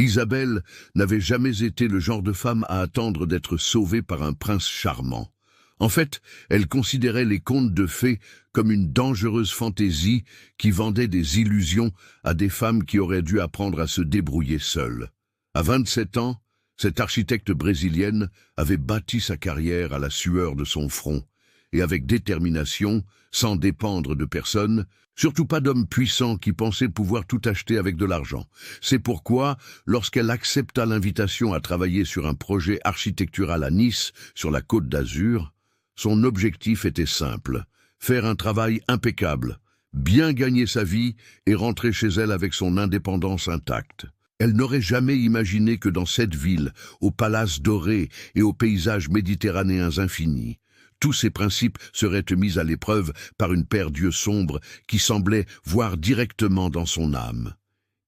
Isabelle n'avait jamais été le genre de femme à attendre d'être sauvée par un prince charmant. En fait, elle considérait les contes de fées comme une dangereuse fantaisie qui vendait des illusions à des femmes qui auraient dû apprendre à se débrouiller seules. À 27 ans, cette architecte brésilienne avait bâti sa carrière à la sueur de son front, et avec détermination, sans dépendre de personne, surtout pas d'hommes puissants qui pensaient pouvoir tout acheter avec de l'argent. C'est pourquoi, lorsqu'elle accepta l'invitation à travailler sur un projet architectural à Nice, sur la Côte d'Azur, son objectif était simple, faire un travail impeccable, bien gagner sa vie et rentrer chez elle avec son indépendance intacte. Elle n'aurait jamais imaginé que dans cette ville, aux palaces dorés et aux paysages méditerranéens infinis, tous ces principes seraient mis à l'épreuve par une paire d'yeux sombres qui semblaient voir directement dans son âme.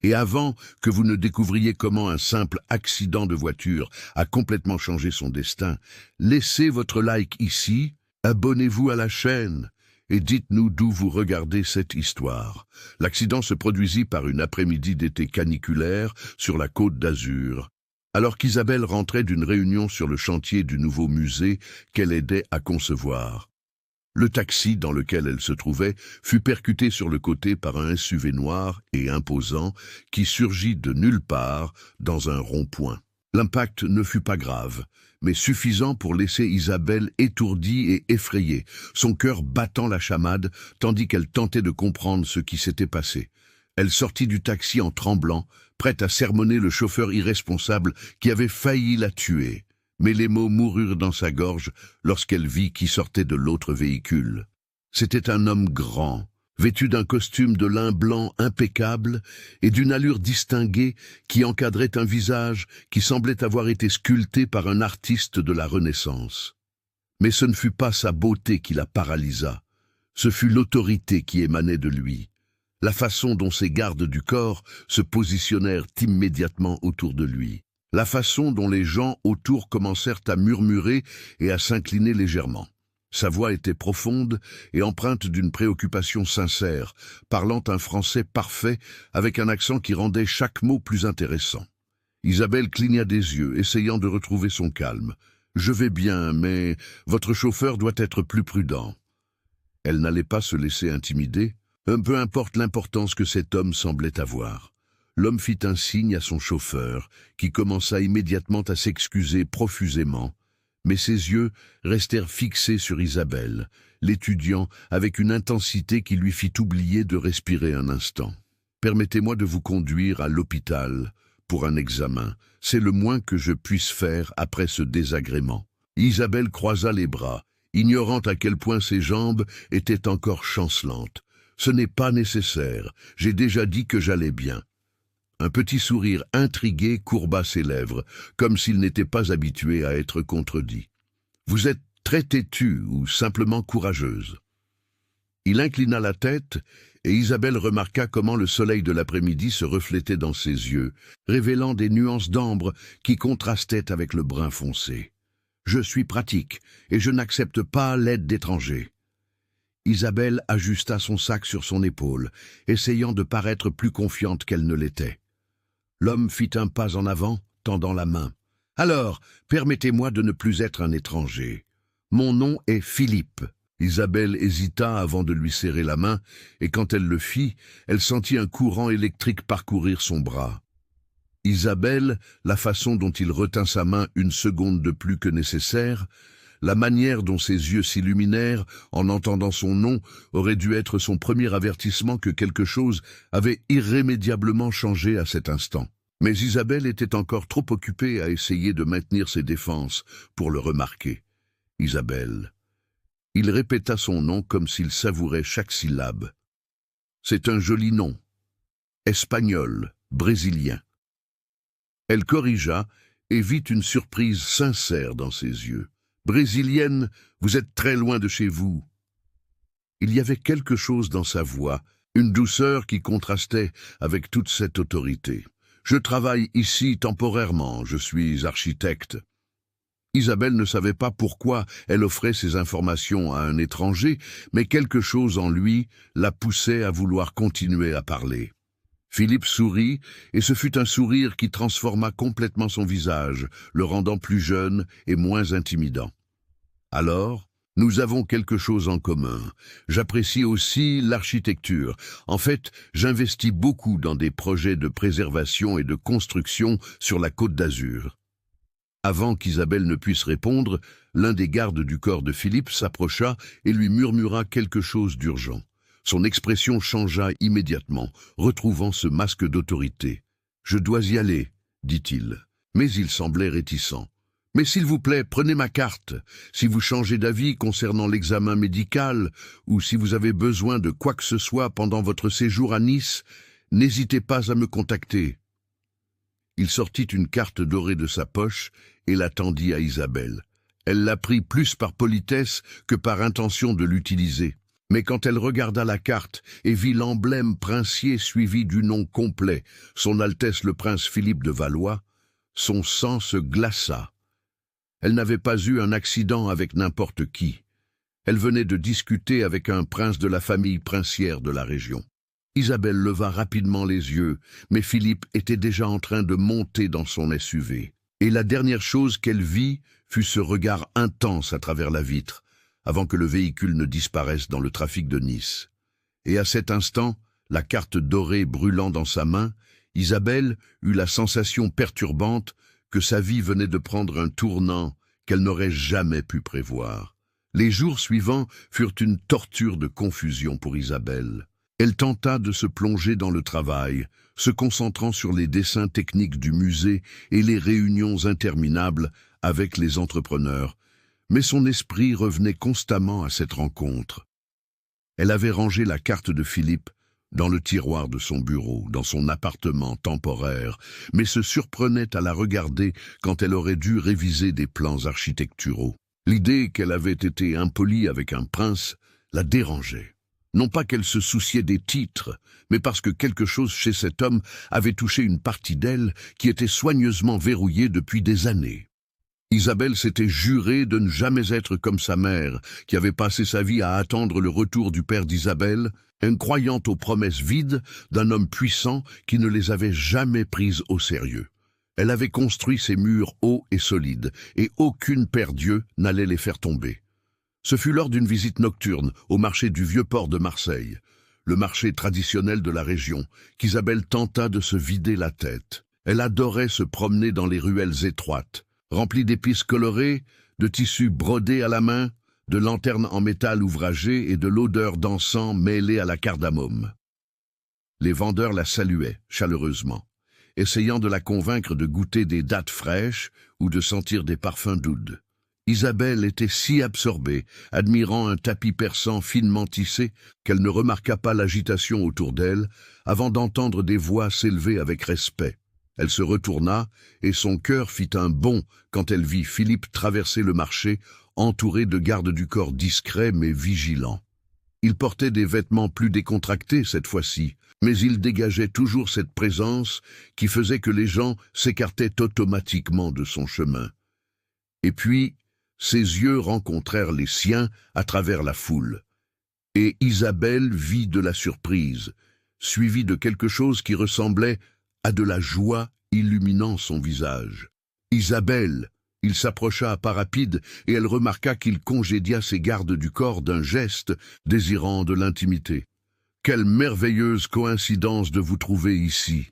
Et avant que vous ne découvriez comment un simple accident de voiture a complètement changé son destin, laissez votre like ici, abonnez-vous à la chaîne et dites-nous d'où vous regardez cette histoire. L'accident se produisit par une après-midi d'été caniculaire sur la Côte d'Azur, alors qu'Isabelle rentrait d'une réunion sur le chantier du nouveau musée qu'elle aidait à concevoir. Le taxi dans lequel elle se trouvait fut percuté sur le côté par un SUV noir et imposant qui surgit de nulle part dans un rond-point. L'impact ne fut pas grave, mais suffisant pour laisser Isabelle étourdie et effrayée, son cœur battant la chamade tandis qu'elle tentait de comprendre ce qui s'était passé. Elle sortit du taxi en tremblant, prête à sermonner le chauffeur irresponsable qui avait failli la tuer. Mais les mots moururent dans sa gorge lorsqu'elle vit qui sortait de l'autre véhicule. C'était un homme grand, vêtu d'un costume de lin blanc impeccable et d'une allure distinguée qui encadrait un visage qui semblait avoir été sculpté par un artiste de la Renaissance. Mais ce ne fut pas sa beauté qui la paralysa, ce fut l'autorité qui émanait de lui. La façon dont ses gardes du corps se positionnèrent immédiatement autour de lui. La façon dont les gens autour commencèrent à murmurer et à s'incliner légèrement. Sa voix était profonde et empreinte d'une préoccupation sincère, parlant un français parfait avec un accent qui rendait chaque mot plus intéressant. Isabelle cligna des yeux, essayant de retrouver son calme. « Je vais bien, mais votre chauffeur doit être plus prudent. » Elle n'allait pas se laisser intimider. Peu importe l'importance que cet homme semblait avoir. L'homme fit un signe à son chauffeur, qui commença immédiatement à s'excuser profusément, mais ses yeux restèrent fixés sur Isabelle, l'étudiant avec une intensité qui lui fit oublier de respirer un instant. « Permettez-moi de vous conduire à l'hôpital pour un examen. C'est le moins que je puisse faire après ce désagrément. » Isabelle croisa les bras, ignorant à quel point ses jambes étaient encore chancelantes. « Ce n'est pas nécessaire, j'ai déjà dit que j'allais bien. » Un petit sourire intrigué courba ses lèvres, comme s'il n'était pas habitué à être contredit. « Vous êtes très têtue ou simplement courageuse. » Il inclina la tête et Isabelle remarqua comment le soleil de l'après-midi se reflétait dans ses yeux, révélant des nuances d'ambre qui contrastaient avec le brun foncé. « Je suis pratique et je n'accepte pas l'aide d'étrangers. » Isabelle ajusta son sac sur son épaule, essayant de paraître plus confiante qu'elle ne l'était. L'homme fit un pas en avant, tendant la main. « Alors, permettez-moi de ne plus être un étranger. Mon nom est Philippe. » Isabelle hésita avant de lui serrer la main, et quand elle le fit, elle sentit un courant électrique parcourir son bras. Isabelle, la façon dont il retint sa main une seconde de plus que nécessaire, la manière dont ses yeux s'illuminèrent en entendant son nom aurait dû être son premier avertissement que quelque chose avait irrémédiablement changé à cet instant. Mais Isabelle était encore trop occupée à essayer de maintenir ses défenses pour le remarquer. « Isabelle. » Il répéta son nom comme s'il savourait chaque syllabe. « C'est un joli nom. Espagnol, brésilien. » Elle corrigea et vit une surprise sincère dans ses yeux. « Brésilienne, vous êtes très loin de chez vous. » Il y avait quelque chose dans sa voix, une douceur qui contrastait avec toute cette autorité. « Je travaille ici temporairement, je suis architecte. » Isabelle ne savait pas pourquoi elle offrait ces informations à un étranger, mais quelque chose en lui la poussait à vouloir continuer à parler. Philippe sourit, et ce fut un sourire qui transforma complètement son visage, le rendant plus jeune et moins intimidant. Alors, nous avons quelque chose en commun. J'apprécie aussi l'architecture. En fait, j'investis beaucoup dans des projets de préservation et de construction sur la Côte d'Azur. Avant qu'Isabelle ne puisse répondre, l'un des gardes du corps de Philippe s'approcha et lui murmura quelque chose d'urgent. Son expression changea immédiatement, retrouvant ce masque d'autorité. « Je dois y aller, » dit-il, mais il semblait réticent. « Mais s'il vous plaît, prenez ma carte. Si vous changez d'avis concernant l'examen médical ou si vous avez besoin de quoi que ce soit pendant votre séjour à Nice, n'hésitez pas à me contacter. » Il sortit une carte dorée de sa poche et la tendit à Isabelle. Elle la prit plus par politesse que par intention de l'utiliser. Mais quand elle regarda la carte et vit l'emblème princier suivi du nom complet, Son Altesse le Prince Philippe de Valois, son sang se glaça. Elle n'avait pas eu un accident avec n'importe qui. Elle venait de discuter avec un prince de la famille princière de la région. Isabelle leva rapidement les yeux, mais Philippe était déjà en train de monter dans son SUV. Et la dernière chose qu'elle vit fut ce regard intense à travers la vitre, avant que le véhicule ne disparaisse dans le trafic de Nice. Et à cet instant, la carte dorée brûlant dans sa main, Isabelle eut la sensation perturbante que sa vie venait de prendre un tournant qu'elle n'aurait jamais pu prévoir. Les jours suivants furent une torture de confusion pour Isabelle. Elle tenta de se plonger dans le travail, se concentrant sur les dessins techniques du musée et les réunions interminables avec les entrepreneurs, mais son esprit revenait constamment à cette rencontre. Elle avait rangé la carte de Philippe dans le tiroir de son bureau, dans son appartement temporaire, mais se surprenait à la regarder quand elle aurait dû réviser des plans architecturaux. L'idée qu'elle avait été impolie avec un prince la dérangeait. Non pas qu'elle se souciait des titres, mais parce que quelque chose chez cet homme avait touché une partie d'elle qui était soigneusement verrouillée depuis des années. Isabelle s'était jurée de ne jamais être comme sa mère, qui avait passé sa vie à attendre le retour du père d'Isabelle, croyant aux promesses vides d'un homme puissant qui ne les avait jamais prises au sérieux. Elle avait construit ses murs hauts et solides, et aucune paire-dieu n'allait les faire tomber. Ce fut lors d'une visite nocturne au marché du Vieux-Port de Marseille, le marché traditionnel de la région, qu'Isabelle tenta de se vider la tête. Elle adorait se promener dans les ruelles étroites, remplies d'épices colorées, de tissus brodés à la main, de lanternes en métal ouvragé et de l'odeur d'encens mêlée à la cardamome. Les vendeurs la saluaient chaleureusement, essayant de la convaincre de goûter des dattes fraîches ou de sentir des parfums d'oud. Isabelle était si absorbée, admirant un tapis persan finement tissé, qu'elle ne remarqua pas l'agitation autour d'elle, avant d'entendre des voix s'élever avec respect. Elle se retourna, et son cœur fit un bond quand elle vit Philippe traverser le marché, entouré de gardes du corps discrets mais vigilants. Il portait des vêtements plus décontractés cette fois-ci, mais il dégageait toujours cette présence qui faisait que les gens s'écartaient automatiquement de son chemin. Et puis, ses yeux rencontrèrent les siens à travers la foule. Et Isabelle vit de la surprise, suivie de quelque chose qui ressemblait à de la joie illuminant son visage. « Isabelle !» Il s'approcha à pas rapide et elle remarqua qu'il congédia ses gardes du corps d'un geste, désirant de l'intimité. « Quelle merveilleuse coïncidence de vous trouver ici !»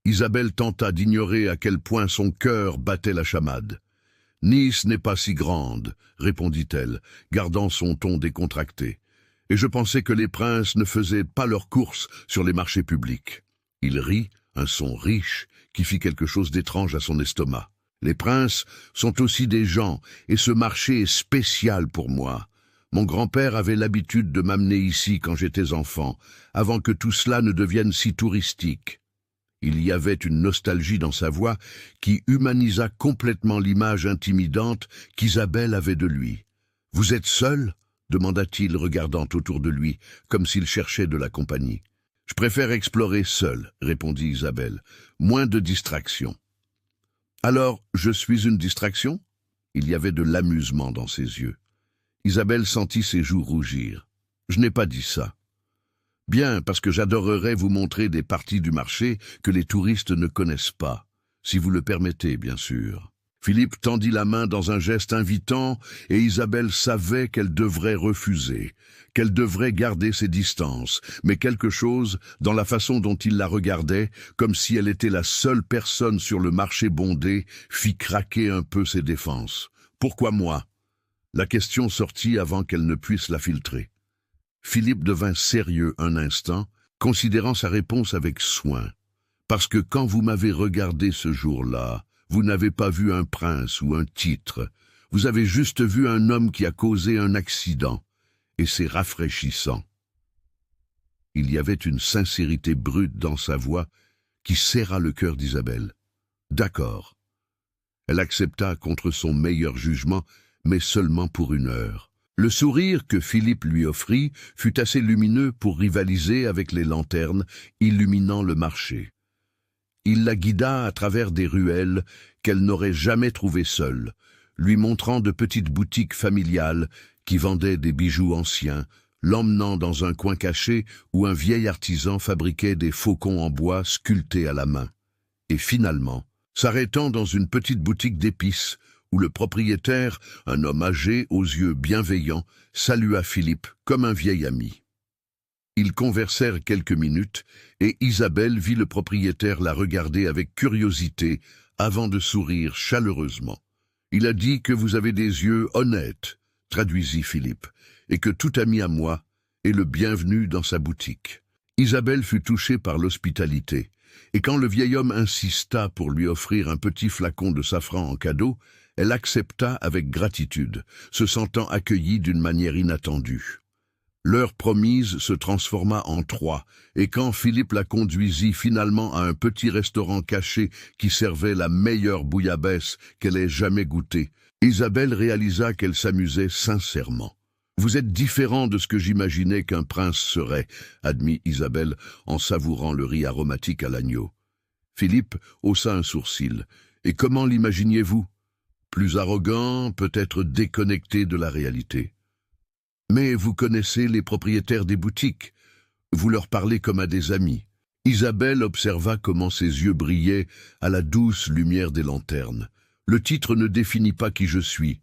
Isabelle tenta d'ignorer à quel point son cœur battait la chamade. « Nice n'est pas si grande, » répondit-elle, gardant son ton décontracté. « Et je pensais que les princes ne faisaient pas leurs courses sur les marchés publics. » Il rit, un son riche, qui fit quelque chose d'étrange à son estomac. « Les princes sont aussi des gens, et ce marché est spécial pour moi. Mon grand-père avait l'habitude de m'amener ici quand j'étais enfant, avant que tout cela ne devienne si touristique. » Il y avait une nostalgie dans sa voix qui humanisa complètement l'image intimidante qu'Isabelle avait de lui. « Vous êtes seul ?» demanda-t-il, regardant autour de lui, comme s'il cherchait de la compagnie. « Je préfère explorer seul, » répondit Isabelle. « Moins de distractions. »« Alors, je suis une distraction ?» Il y avait de l'amusement dans ses yeux. Isabelle sentit ses joues rougir. « Je n'ai pas dit ça. » Bien, parce que j'adorerais vous montrer des parties du marché que les touristes ne connaissent pas. Si vous le permettez, bien sûr. Philippe tendit la main dans un geste invitant et Isabelle savait qu'elle devrait refuser, qu'elle devrait garder ses distances, mais quelque chose, dans la façon dont il la regardait, comme si elle était la seule personne sur le marché bondé, fit craquer un peu ses défenses. « Pourquoi moi ?» La question sortit avant qu'elle ne puisse la filtrer. Philippe devint sérieux un instant, considérant sa réponse avec soin. « Parce que quand vous m'avez regardé ce jour-là, vous n'avez pas vu un prince ou un titre. Vous avez juste vu un homme qui a causé un accident. Et c'est rafraîchissant. » Il y avait une sincérité brute dans sa voix qui serra le cœur d'Isabelle. « D'accord. » Elle accepta contre son meilleur jugement, mais seulement pour 1 heure. Le sourire que Philippe lui offrit fut assez lumineux pour rivaliser avec les lanternes illuminant le marché. Il la guida à travers des ruelles qu'elle n'aurait jamais trouvées seule, lui montrant de petites boutiques familiales qui vendaient des bijoux anciens, l'emmenant dans un coin caché où un vieil artisan fabriquait des faucons en bois sculptés à la main. Et finalement, s'arrêtant dans une petite boutique d'épices, où le propriétaire, un homme âgé aux yeux bienveillants, salua Philippe comme un vieil ami. Ils conversèrent quelques minutes, et Isabelle vit le propriétaire la regarder avec curiosité avant de sourire chaleureusement. « Il a dit que vous avez des yeux honnêtes », traduisit Philippe, « et que tout ami à moi est le bienvenu dans sa boutique. » Isabelle fut touchée par l'hospitalité, et quand le vieil homme insista pour lui offrir un petit flacon de safran en cadeau, elle accepta avec gratitude, se sentant accueillie d'une manière inattendue. L'heure promise se transforma en 3, et quand Philippe la conduisit finalement à un petit restaurant caché qui servait la meilleure bouillabaisse qu'elle ait jamais goûtée, Isabelle réalisa qu'elle s'amusait sincèrement. « Vous êtes différent de ce que j'imaginais qu'un prince serait », admit Isabelle en savourant le riz aromatique à l'agneau. Philippe haussa un sourcil. « Et comment l'imaginiez-vous ? Plus arrogant, peut-être déconnecté de la réalité. Mais vous connaissez les propriétaires des boutiques. Vous leur parlez comme à des amis. » Isabelle observa comment ses yeux brillaient à la douce lumière des lanternes. « Le titre ne définit pas qui je suis. »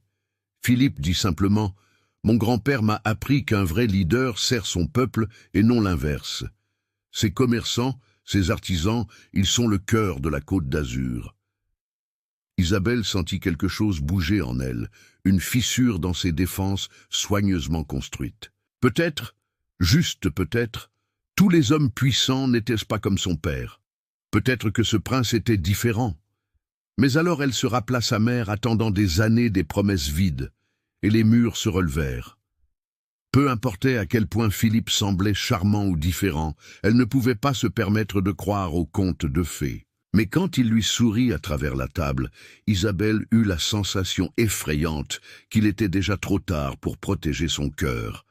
Philippe dit simplement « Mon grand-père m'a appris qu'un vrai leader sert son peuple et non l'inverse. Ces commerçants, ces artisans, ils sont le cœur de la Côte d'Azur. » Isabelle sentit quelque chose bouger en elle, une fissure dans ses défenses soigneusement construites. Peut-être, juste peut-être, tous les hommes puissants n'étaient-ce pas comme son père. Peut-être que ce prince était différent. Mais alors elle se rappela sa mère attendant des années des promesses vides, et les murs se relevèrent. Peu importait à quel point Philippe semblait charmant ou différent, elle ne pouvait pas se permettre de croire aux contes de fées. Mais quand il lui sourit à travers la table, Isabelle eut la sensation effrayante qu'il était déjà trop tard pour protéger son cœur.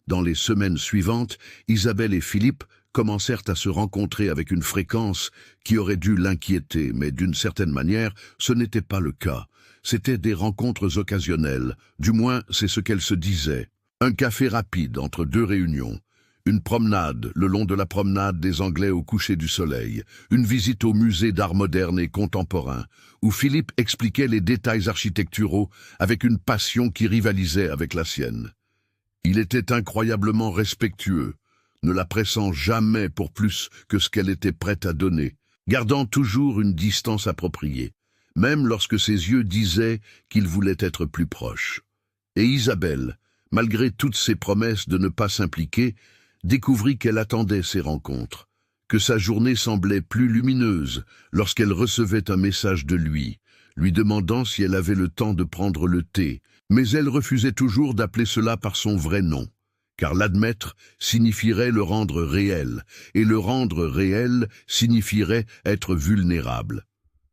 Dans les semaines suivantes, Isabelle et Philippe commencèrent à se rencontrer avec une fréquence qui aurait dû l'inquiéter, mais d'une certaine manière, ce n'était pas le cas. C'étaient des rencontres occasionnelles, du moins c'est ce qu'elle se disait. Un café rapide entre 2 réunions. Une promenade le long de la promenade des Anglais au coucher du soleil, une visite au musée d'art moderne et contemporain, où Philippe expliquait les détails architecturaux avec une passion qui rivalisait avec la sienne. Il était incroyablement respectueux, ne la pressant jamais pour plus que ce qu'elle était prête à donner, gardant toujours une distance appropriée, même lorsque ses yeux disaient qu'il voulait être plus proche. Et Isabelle, malgré toutes ses promesses de ne pas s'impliquer, découvrit qu'elle attendait ces rencontres, que sa journée semblait plus lumineuse lorsqu'elle recevait un message de lui demandant si elle avait le temps de prendre le thé, mais elle refusait toujours d'appeler cela par son vrai nom, car l'admettre signifierait le rendre réel, et le rendre réel signifierait être vulnérable.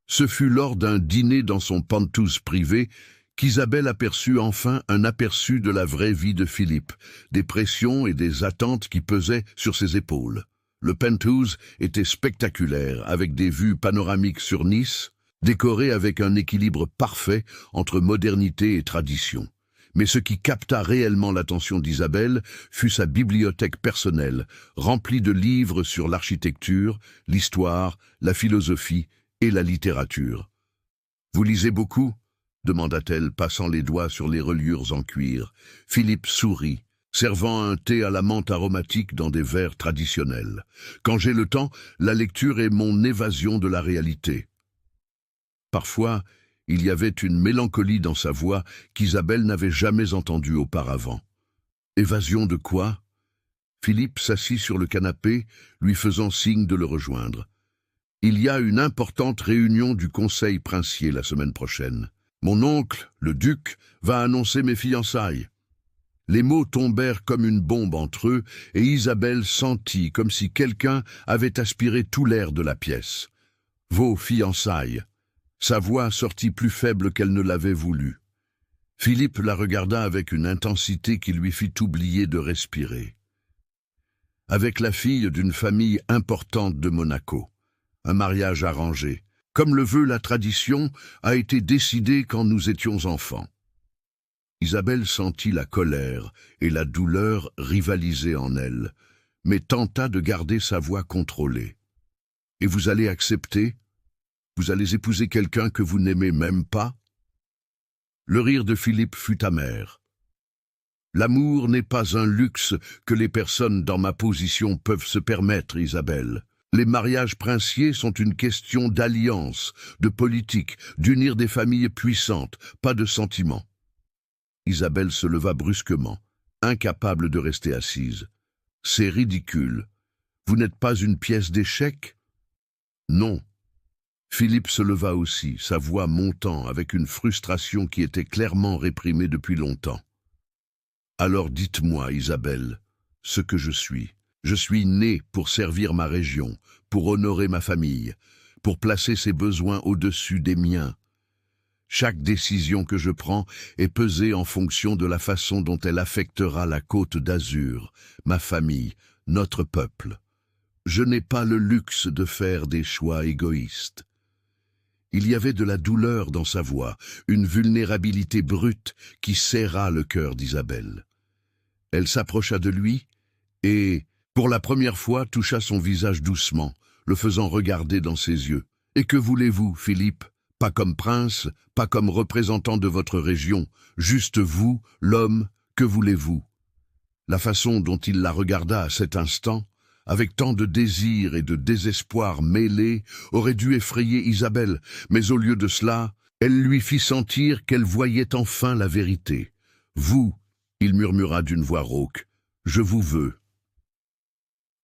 Ce fut lors d'un dîner dans son penthouse privé qu'Isabelle aperçut enfin un aperçu de la vraie vie de Philippe, des pressions et des attentes qui pesaient sur ses épaules. Le penthouse était spectaculaire, avec des vues panoramiques sur Nice, décoré avec un équilibre parfait entre modernité et tradition. Mais ce qui capta réellement l'attention d'Isabelle fut sa bibliothèque personnelle, remplie de livres sur l'architecture, l'histoire, la philosophie et la littérature. « Vous lisez beaucoup ?» demanda-t-elle, passant les doigts sur les reliures en cuir. Philippe sourit, servant un thé à la menthe aromatique dans des verres traditionnels. « Quand j'ai le temps, la lecture est mon évasion de la réalité. » Parfois, il y avait une mélancolie dans sa voix qu'Isabelle n'avait jamais entendue auparavant. Évasion de quoi? Philippe s'assit sur le canapé, lui faisant signe de le rejoindre. Il y a une importante réunion du conseil princier la semaine prochaine. Mon oncle, le duc, va annoncer mes fiançailles. Les mots tombèrent comme une bombe entre eux et Isabelle sentit comme si quelqu'un avait aspiré tout l'air de la pièce. Vos fiançailles. Sa voix sortit plus faible qu'elle ne l'avait voulu. Philippe la regarda avec une intensité qui lui fit oublier de respirer. Avec la fille d'une famille importante de Monaco. Un mariage arrangé, comme le veut la tradition, a été décidé quand nous étions enfants. Isabelle sentit la colère et la douleur rivaliser en elle, mais tenta de garder sa voix contrôlée. « Et vous allez accepter ? Vous allez épouser quelqu'un que vous n'aimez même pas ?» Le rire de Philippe fut amer. « L'amour n'est pas un luxe que les personnes dans ma position peuvent se permettre, Isabelle. Les mariages princiers sont une question d'alliance, de politique, d'unir des familles puissantes, pas de sentiments. » Isabelle se leva brusquement, incapable de rester assise. « C'est ridicule. Vous n'êtes pas une pièce d'échec ?»« Non. » Philippe se leva aussi, sa voix montant avec une frustration qui était clairement réprimée depuis longtemps. « Alors dites-moi, Isabelle, ce que je suis. Je suis né pour servir ma région, pour honorer ma famille, pour placer ses besoins au-dessus des miens. Chaque décision que je prends est pesée en fonction de la façon dont elle affectera la Côte d'Azur, ma famille, notre peuple. Je n'ai pas le luxe de faire des choix égoïstes. » Il y avait de la douleur dans sa voix, une vulnérabilité brute qui serra le cœur d'Isabelle. Elle s'approcha de lui et, pour la première fois, toucha son visage doucement, le faisant regarder dans ses yeux. « Et que voulez-vous, Philippe ? Pas comme prince, pas comme représentant de votre région, juste vous, l'homme, que voulez-vous » La façon dont il la regarda à cet instant, avec tant de désir et de désespoir mêlés, aurait dû effrayer Isabelle, mais au lieu de cela, elle lui fit sentir qu'elle voyait enfin la vérité. « Vous, » il murmura d'une voix rauque, « je vous veux. »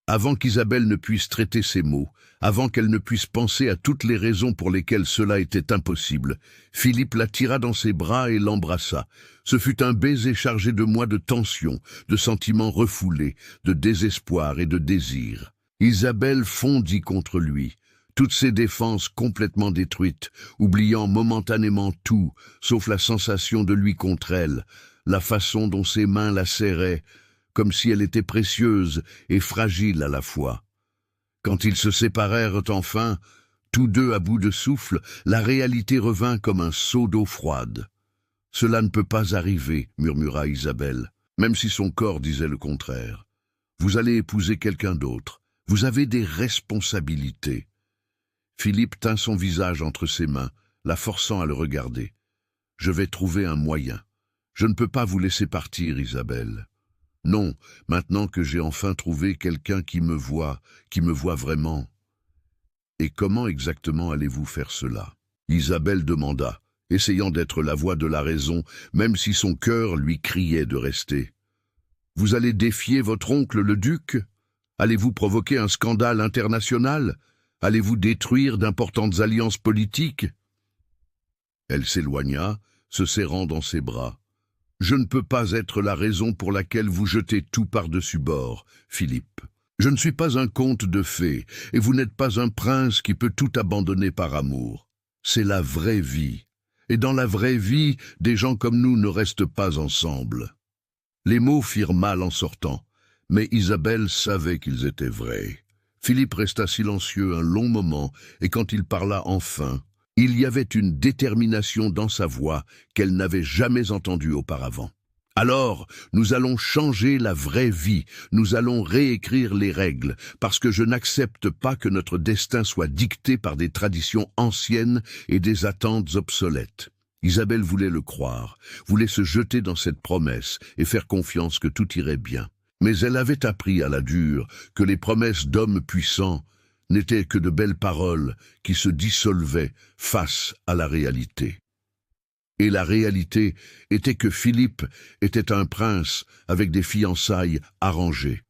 Avant qu'Isabelle ne puisse traiter ces mots, avant qu'elle ne puisse penser à toutes les raisons pour lesquelles cela était impossible, Philippe la tira dans ses bras et l'embrassa. Ce fut un baiser chargé de mois de tension, de sentiments refoulés, de désespoir et de désir. Isabelle fondit contre lui, toutes ses défenses complètement détruites, oubliant momentanément tout, sauf la sensation de lui contre elle, la façon dont ses mains la serraient, comme si elle était précieuse et fragile à la fois. Quand ils se séparèrent enfin, tous deux à bout de souffle, la réalité revint comme un seau d'eau froide. « Cela ne peut pas arriver, » murmura Isabelle, même si son corps disait le contraire. « Vous allez épouser quelqu'un d'autre. Vous avez des responsabilités. » Philippe tint son visage entre ses mains, la forçant à le regarder. « Je vais trouver un moyen. Je ne peux pas vous laisser partir, Isabelle. » Non, maintenant que j'ai enfin trouvé quelqu'un qui me voit vraiment. Et comment exactement allez-vous faire cela? Isabelle demanda, essayant d'être la voix de la raison, même si son cœur lui criait de rester. Vous allez défier votre oncle le duc? Allez-vous provoquer un scandale international? Allez-vous détruire d'importantes alliances politiques? Elle s'éloigna, se serrant dans ses bras. Je ne peux pas être la raison pour laquelle vous jetez tout par-dessus bord, Philippe. Je ne suis pas un conte de fées, et vous n'êtes pas un prince qui peut tout abandonner par amour. C'est la vraie vie. Et dans la vraie vie, des gens comme nous ne restent pas ensemble. Les mots firent mal en sortant, mais Isabelle savait qu'ils étaient vrais. Philippe resta silencieux un long moment, et quand il parla enfin, il y avait une détermination dans sa voix qu'elle n'avait jamais entendue auparavant. Alors, nous allons changer la vraie vie, nous allons réécrire les règles, parce que je n'accepte pas que notre destin soit dicté par des traditions anciennes et des attentes obsolètes. Isabelle voulait le croire, voulait se jeter dans cette promesse et faire confiance que tout irait bien. Mais elle avait appris à la dure que les promesses d'hommes puissants n'étaient que de belles paroles qui se dissolvaient face à la réalité. Et la réalité était que Philippe était un prince avec des fiançailles arrangées.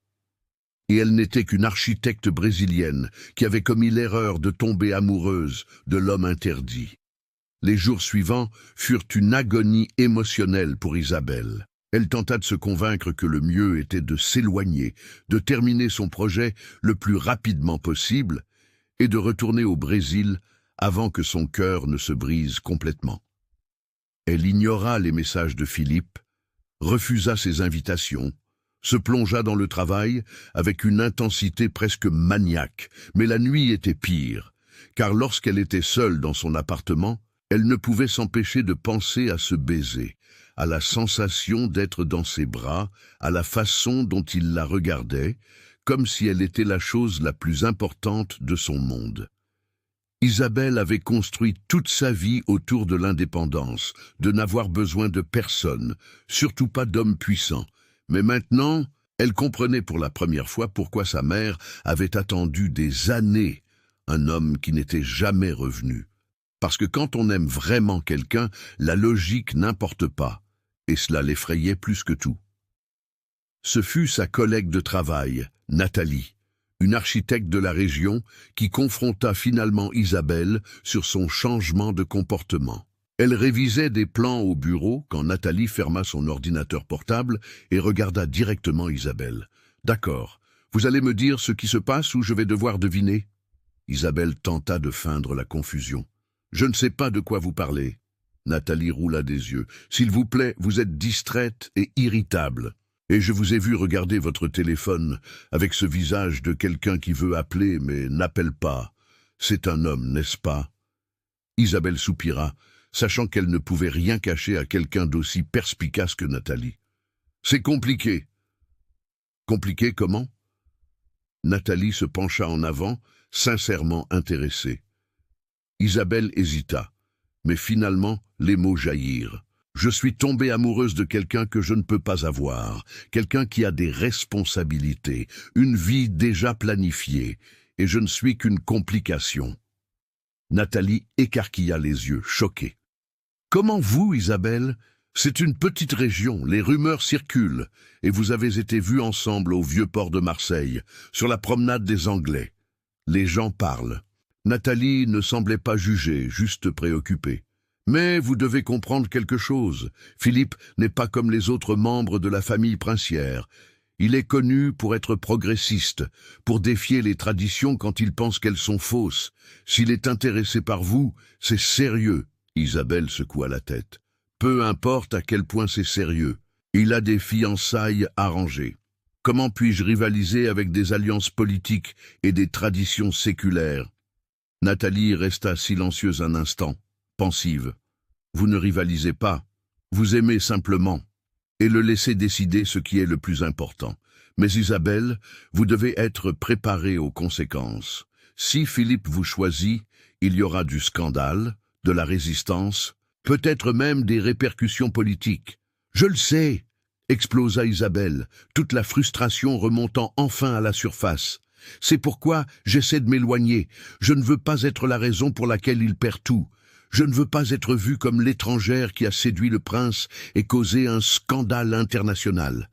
Et elle n'était qu'une architecte brésilienne qui avait commis l'erreur de tomber amoureuse de l'homme interdit. Les jours suivants furent une agonie émotionnelle pour Isabelle. Elle tenta de se convaincre que le mieux était de s'éloigner, de terminer son projet le plus rapidement possible et de retourner au Brésil avant que son cœur ne se brise complètement. Elle ignora les messages de Philippe, refusa ses invitations, se plongea dans le travail avec une intensité presque maniaque. Mais la nuit était pire, car lorsqu'elle était seule dans son appartement, elle ne pouvait s'empêcher de penser à ce baiser, à la sensation d'être dans ses bras, à la façon dont il la regardait, comme si elle était la chose la plus importante de son monde. Isabelle avait construit toute sa vie autour de l'indépendance, de n'avoir besoin de personne, surtout pas d'hommes puissants. Mais maintenant, elle comprenait pour la première fois pourquoi sa mère avait attendu des années un homme qui n'était jamais revenu. Parce que quand on aime vraiment quelqu'un, la logique n'importe pas, et cela l'effrayait plus que tout. Ce fut sa collègue de travail, Nathalie, une architecte de la région qui confronta finalement Isabelle sur son changement de comportement. Elle révisait des plans au bureau quand Nathalie ferma son ordinateur portable et regarda directement Isabelle. « D'accord, vous allez me dire ce qui se passe ou je vais devoir deviner ?» Isabelle tenta de feindre la confusion. « Je ne sais pas de quoi vous parlez. » Nathalie roula des yeux. « S'il vous plaît, vous êtes distraite et irritable. Et je vous ai vu regarder votre téléphone avec ce visage de quelqu'un qui veut appeler mais n'appelle pas. C'est un homme, n'est-ce pas ?» Isabelle soupira, sachant qu'elle ne pouvait rien cacher à quelqu'un d'aussi perspicace que Nathalie. « C'est compliqué. » « Compliqué comment ?» Nathalie se pencha en avant, sincèrement intéressée. Isabelle hésita, mais finalement les mots jaillirent. « Je suis tombée amoureuse de quelqu'un que je ne peux pas avoir, quelqu'un qui a des responsabilités, une vie déjà planifiée, et je ne suis qu'une complication. » Nathalie écarquilla les yeux, choquée. « Comment vous, Isabelle ? C'est une petite région, les rumeurs circulent, et vous avez été vus ensemble au vieux port de Marseille, sur la promenade des Anglais. Les gens parlent. » Nathalie ne semblait pas juger, juste préoccupée. « Mais vous devez comprendre quelque chose. Philippe n'est pas comme les autres membres de la famille princière. Il est connu pour être progressiste, pour défier les traditions quand il pense qu'elles sont fausses. S'il est intéressé par vous, c'est sérieux. » Isabelle secoua la tête. « Peu importe à quel point c'est sérieux. Il a des fiançailles arrangées. Comment puis-je rivaliser avec des alliances politiques et des traditions séculaires ?» Nathalie resta silencieuse un instant, pensive. « Vous ne rivalisez pas, vous aimez simplement, et le laissez décider ce qui est le plus important. Mais Isabelle, vous devez être préparée aux conséquences. Si Philippe vous choisit, il y aura du scandale, de la résistance, peut-être même des répercussions politiques. »« Je le sais !» explosa Isabelle, toute la frustration remontant enfin à la surface. « C'est pourquoi j'essaie de m'éloigner. Je ne veux pas être la raison pour laquelle il perd tout. Je ne veux pas être vue comme l'étrangère qui a séduit le prince et causé un scandale international.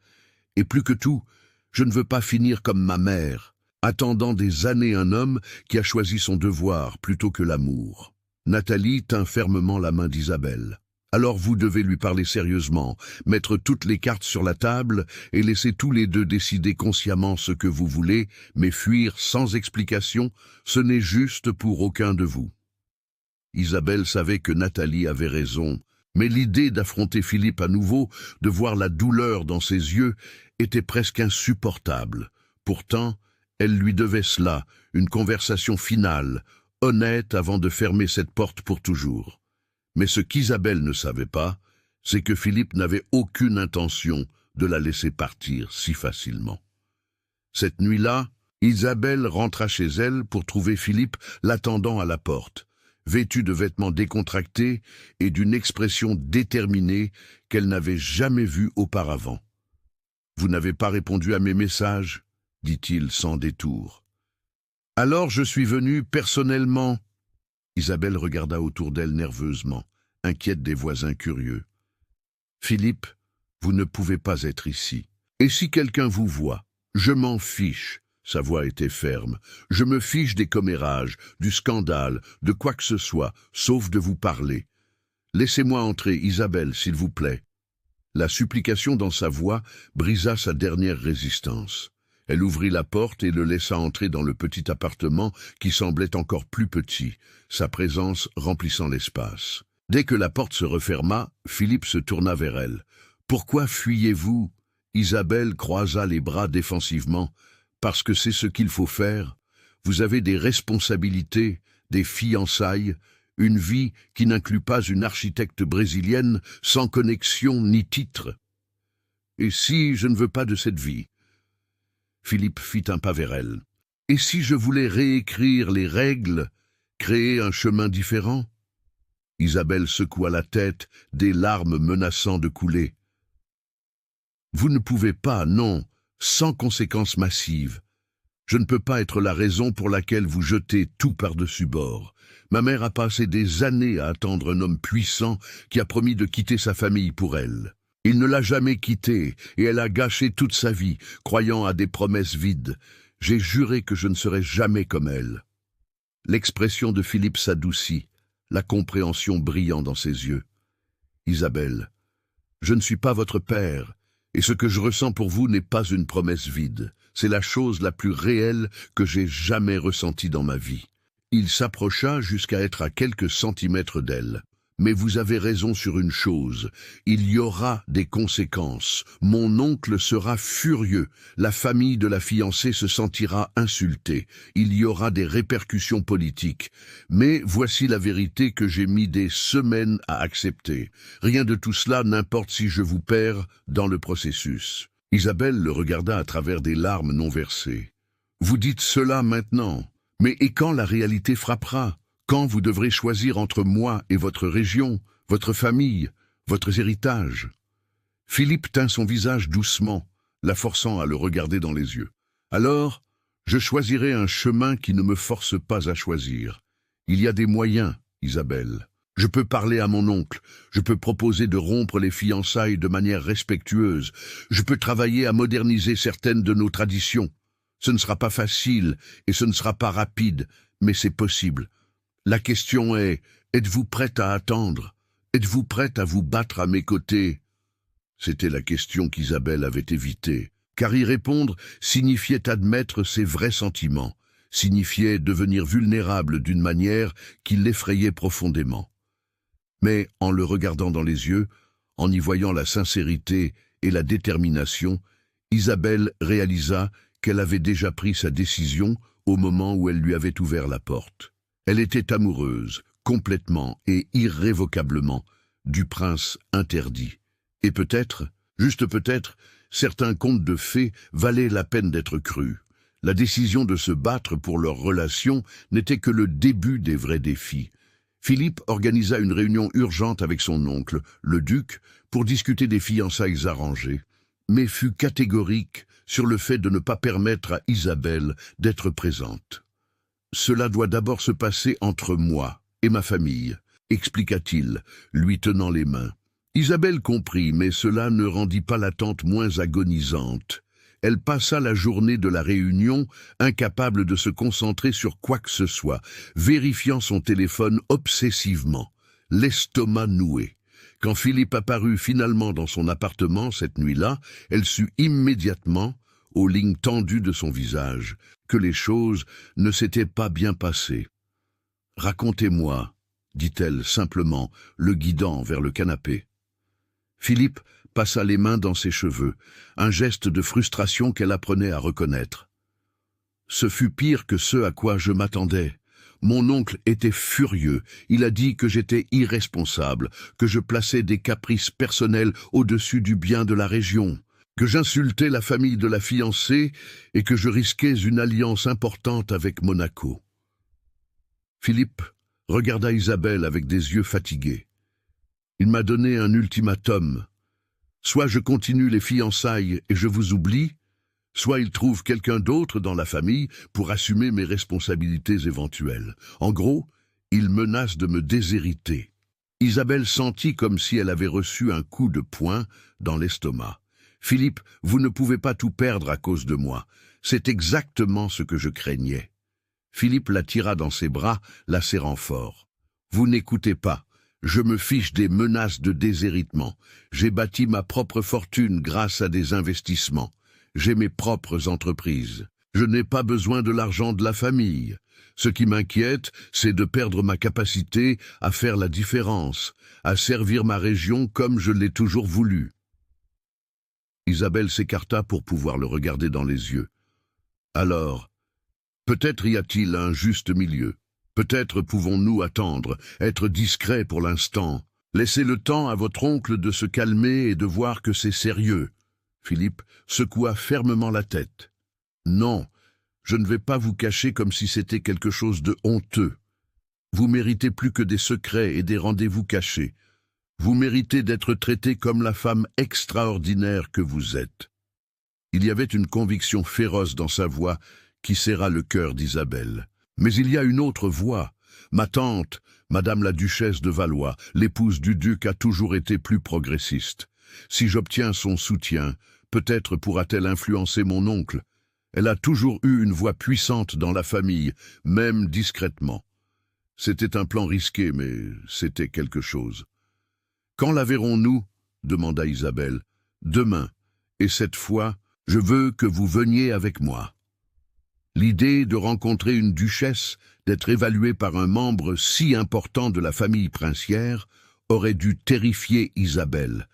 Et plus que tout, je ne veux pas finir comme ma mère, attendant des années un homme qui a choisi son devoir plutôt que l'amour. » Nathalie tint fermement la main d'Isabelle. « Alors vous devez lui parler sérieusement, mettre toutes les cartes sur la table et laisser tous les deux décider consciemment ce que vous voulez, mais fuir sans explication, ce n'est juste pour aucun de vous. » Isabelle savait que Nathalie avait raison, mais l'idée d'affronter Philippe à nouveau, de voir la douleur dans ses yeux, était presque insupportable. Pourtant, elle lui devait cela, une conversation finale, honnête avant de fermer cette porte pour toujours. Mais ce qu'Isabelle ne savait pas, c'est que Philippe n'avait aucune intention de la laisser partir si facilement. Cette nuit-là, Isabelle rentra chez elle pour trouver Philippe l'attendant à la porte, vêtu de vêtements décontractés et d'une expression déterminée qu'elle n'avait jamais vue auparavant. « Vous n'avez pas répondu à mes messages ?» dit-il sans détour. « Alors je suis venu personnellement. » Isabelle regarda autour d'elle nerveusement, inquiète des voisins curieux. « Philippe, vous ne pouvez pas être ici. Et si quelqu'un vous voit, je m'en fiche. » Sa voix était ferme. « Je me fiche des commérages, du scandale, de quoi que ce soit, sauf de vous parler. Laissez-moi entrer, Isabelle, s'il vous plaît. » La supplication dans sa voix brisa sa dernière résistance. Elle ouvrit la porte et le laissa entrer dans le petit appartement qui semblait encore plus petit, sa présence remplissant l'espace. Dès que la porte se referma, Philippe se tourna vers elle. « Pourquoi fuyez-vous » Isabelle croisa les bras défensivement. « Parce que c'est ce qu'il faut faire. Vous avez des responsabilités, des fiançailles, une vie qui n'inclut pas une architecte brésilienne sans connexion ni titre. Et si je ne veux pas de cette vie ?» Philippe fit un pas vers elle. « Et si je voulais réécrire les règles, créer un chemin différent ?» Isabelle secoua la tête, des larmes menaçant de couler. « Vous ne pouvez pas, non, sans conséquences massives. Je ne peux pas être la raison pour laquelle vous jetez tout par-dessus bord. Ma mère a passé des années à attendre un homme puissant qui a promis de quitter sa famille pour elle. Il ne l'a jamais quittée et elle a gâché toute sa vie, croyant à des promesses vides. J'ai juré que je ne serais jamais comme elle. » L'expression de Philippe s'adoucit, la compréhension brillant dans ses yeux. « Isabelle, je ne suis pas votre père. Et ce que je ressens pour vous n'est pas une promesse vide. C'est la chose la plus réelle que j'ai jamais ressentie dans ma vie. » Il s'approcha jusqu'à être à quelques centimètres d'elle. « Mais vous avez raison sur une chose. Il y aura des conséquences. Mon oncle sera furieux. La famille de la fiancée se sentira insultée. Il y aura des répercussions politiques. Mais voici la vérité que j'ai mis des semaines à accepter. Rien de tout cela n'importe si je vous perds dans le processus. » Isabelle le regarda à travers des larmes non versées. « Vous dites cela maintenant. Mais et quand la réalité frappera ? Quand vous devrez choisir entre moi et votre région, votre famille, votre héritage ?» Philippe tint son visage doucement, la forçant à le regarder dans les yeux. « Alors, je choisirai un chemin qui ne me force pas à choisir. Il y a des moyens, Isabelle. Je peux parler à mon oncle, je peux proposer de rompre les fiançailles de manière respectueuse, je peux travailler à moderniser certaines de nos traditions. Ce ne sera pas facile et ce ne sera pas rapide, mais c'est possible. La question est, êtes-vous prête à attendre? Êtes-vous prête à vous battre à mes côtés ?» C'était la question qu'Isabelle avait évitée, car y répondre signifiait admettre ses vrais sentiments, signifiait devenir vulnérable d'une manière qui l'effrayait profondément. Mais en le regardant dans les yeux, en y voyant la sincérité et la détermination, Isabelle réalisa qu'elle avait déjà pris sa décision au moment où elle lui avait ouvert la porte. Elle était amoureuse, complètement et irrévocablement, du prince interdit. Et peut-être, juste peut-être, certains contes de fées valaient la peine d'être crus. La décision de se battre pour leur relation n'était que le début des vrais défis. Philippe organisa une réunion urgente avec son oncle, le duc, pour discuter des fiançailles arrangées, mais fut catégorique sur le fait de ne pas permettre à Isabelle d'être présente. « Cela doit d'abord se passer entre moi et ma famille », expliqua-t-il, lui tenant les mains. Isabelle comprit, mais cela ne rendit pas l'attente moins agonisante. Elle passa la journée de la réunion incapable de se concentrer sur quoi que ce soit, vérifiant son téléphone obsessivement, l'estomac noué. Quand Philippe apparut finalement dans son appartement cette nuit-là, elle sut immédiatement, aux lignes tendues de son visage, que les choses ne s'étaient pas bien passées. « Racontez-moi » dit-elle simplement, le guidant vers le canapé. Philippe passa les mains dans ses cheveux, un geste de frustration qu'elle apprenait à reconnaître. « Ce fut pire que ce à quoi je m'attendais. Mon oncle était furieux. Il a dit que j'étais irresponsable, que je plaçais des caprices personnels au-dessus du bien de la région, que j'insultais la famille de la fiancée et que je risquais une alliance importante avec Monaco. Philippe regarda Isabelle avec des yeux fatigués. Il m'a donné un ultimatum. Soit je continue les fiançailles et je vous oublie, soit il trouve quelqu'un d'autre dans la famille pour assumer mes responsabilités éventuelles. En gros, il menace de me déshériter. Isabelle sentit comme si elle avait reçu un coup de poing dans l'estomac. « Philippe, vous ne pouvez pas tout perdre à cause de moi. C'est exactement ce que je craignais. » Philippe la tira dans ses bras, la serrant fort. « Vous n'écoutez pas. Je me fiche des menaces de déshéritement. J'ai bâti ma propre fortune grâce à des investissements. J'ai mes propres entreprises. Je n'ai pas besoin de l'argent de la famille. Ce qui m'inquiète, c'est de perdre ma capacité à faire la différence, à servir ma région comme je l'ai toujours voulu. » Isabelle s'écarta pour pouvoir le regarder dans les yeux. « Alors, peut-être y a-t-il un juste milieu. Peut-être pouvons-nous attendre, être discrets pour l'instant. Laissez le temps à votre oncle de se calmer et de voir que c'est sérieux. » Philippe secoua fermement la tête. « Non, je ne vais pas vous cacher comme si c'était quelque chose de honteux. Vous méritez plus que des secrets et des rendez-vous cachés. Vous méritez d'être traité comme la femme extraordinaire que vous êtes. » Il y avait une conviction féroce dans sa voix qui serra le cœur d'Isabelle. Mais il y a une autre voix. Ma tante, Madame la Duchesse de Valois, l'épouse du duc, a toujours été plus progressiste. Si j'obtiens son soutien, peut-être pourra-t-elle influencer mon oncle. Elle a toujours eu une voix puissante dans la famille, même discrètement. C'était un plan risqué, mais c'était quelque chose. « Quand la verrons-nous » demanda Isabelle. « Demain. Et cette fois, je veux que vous veniez avec moi. » L'idée de rencontrer une duchesse, d'être évaluée par un membre si important de la famille princière, aurait dû terrifier Isabelle.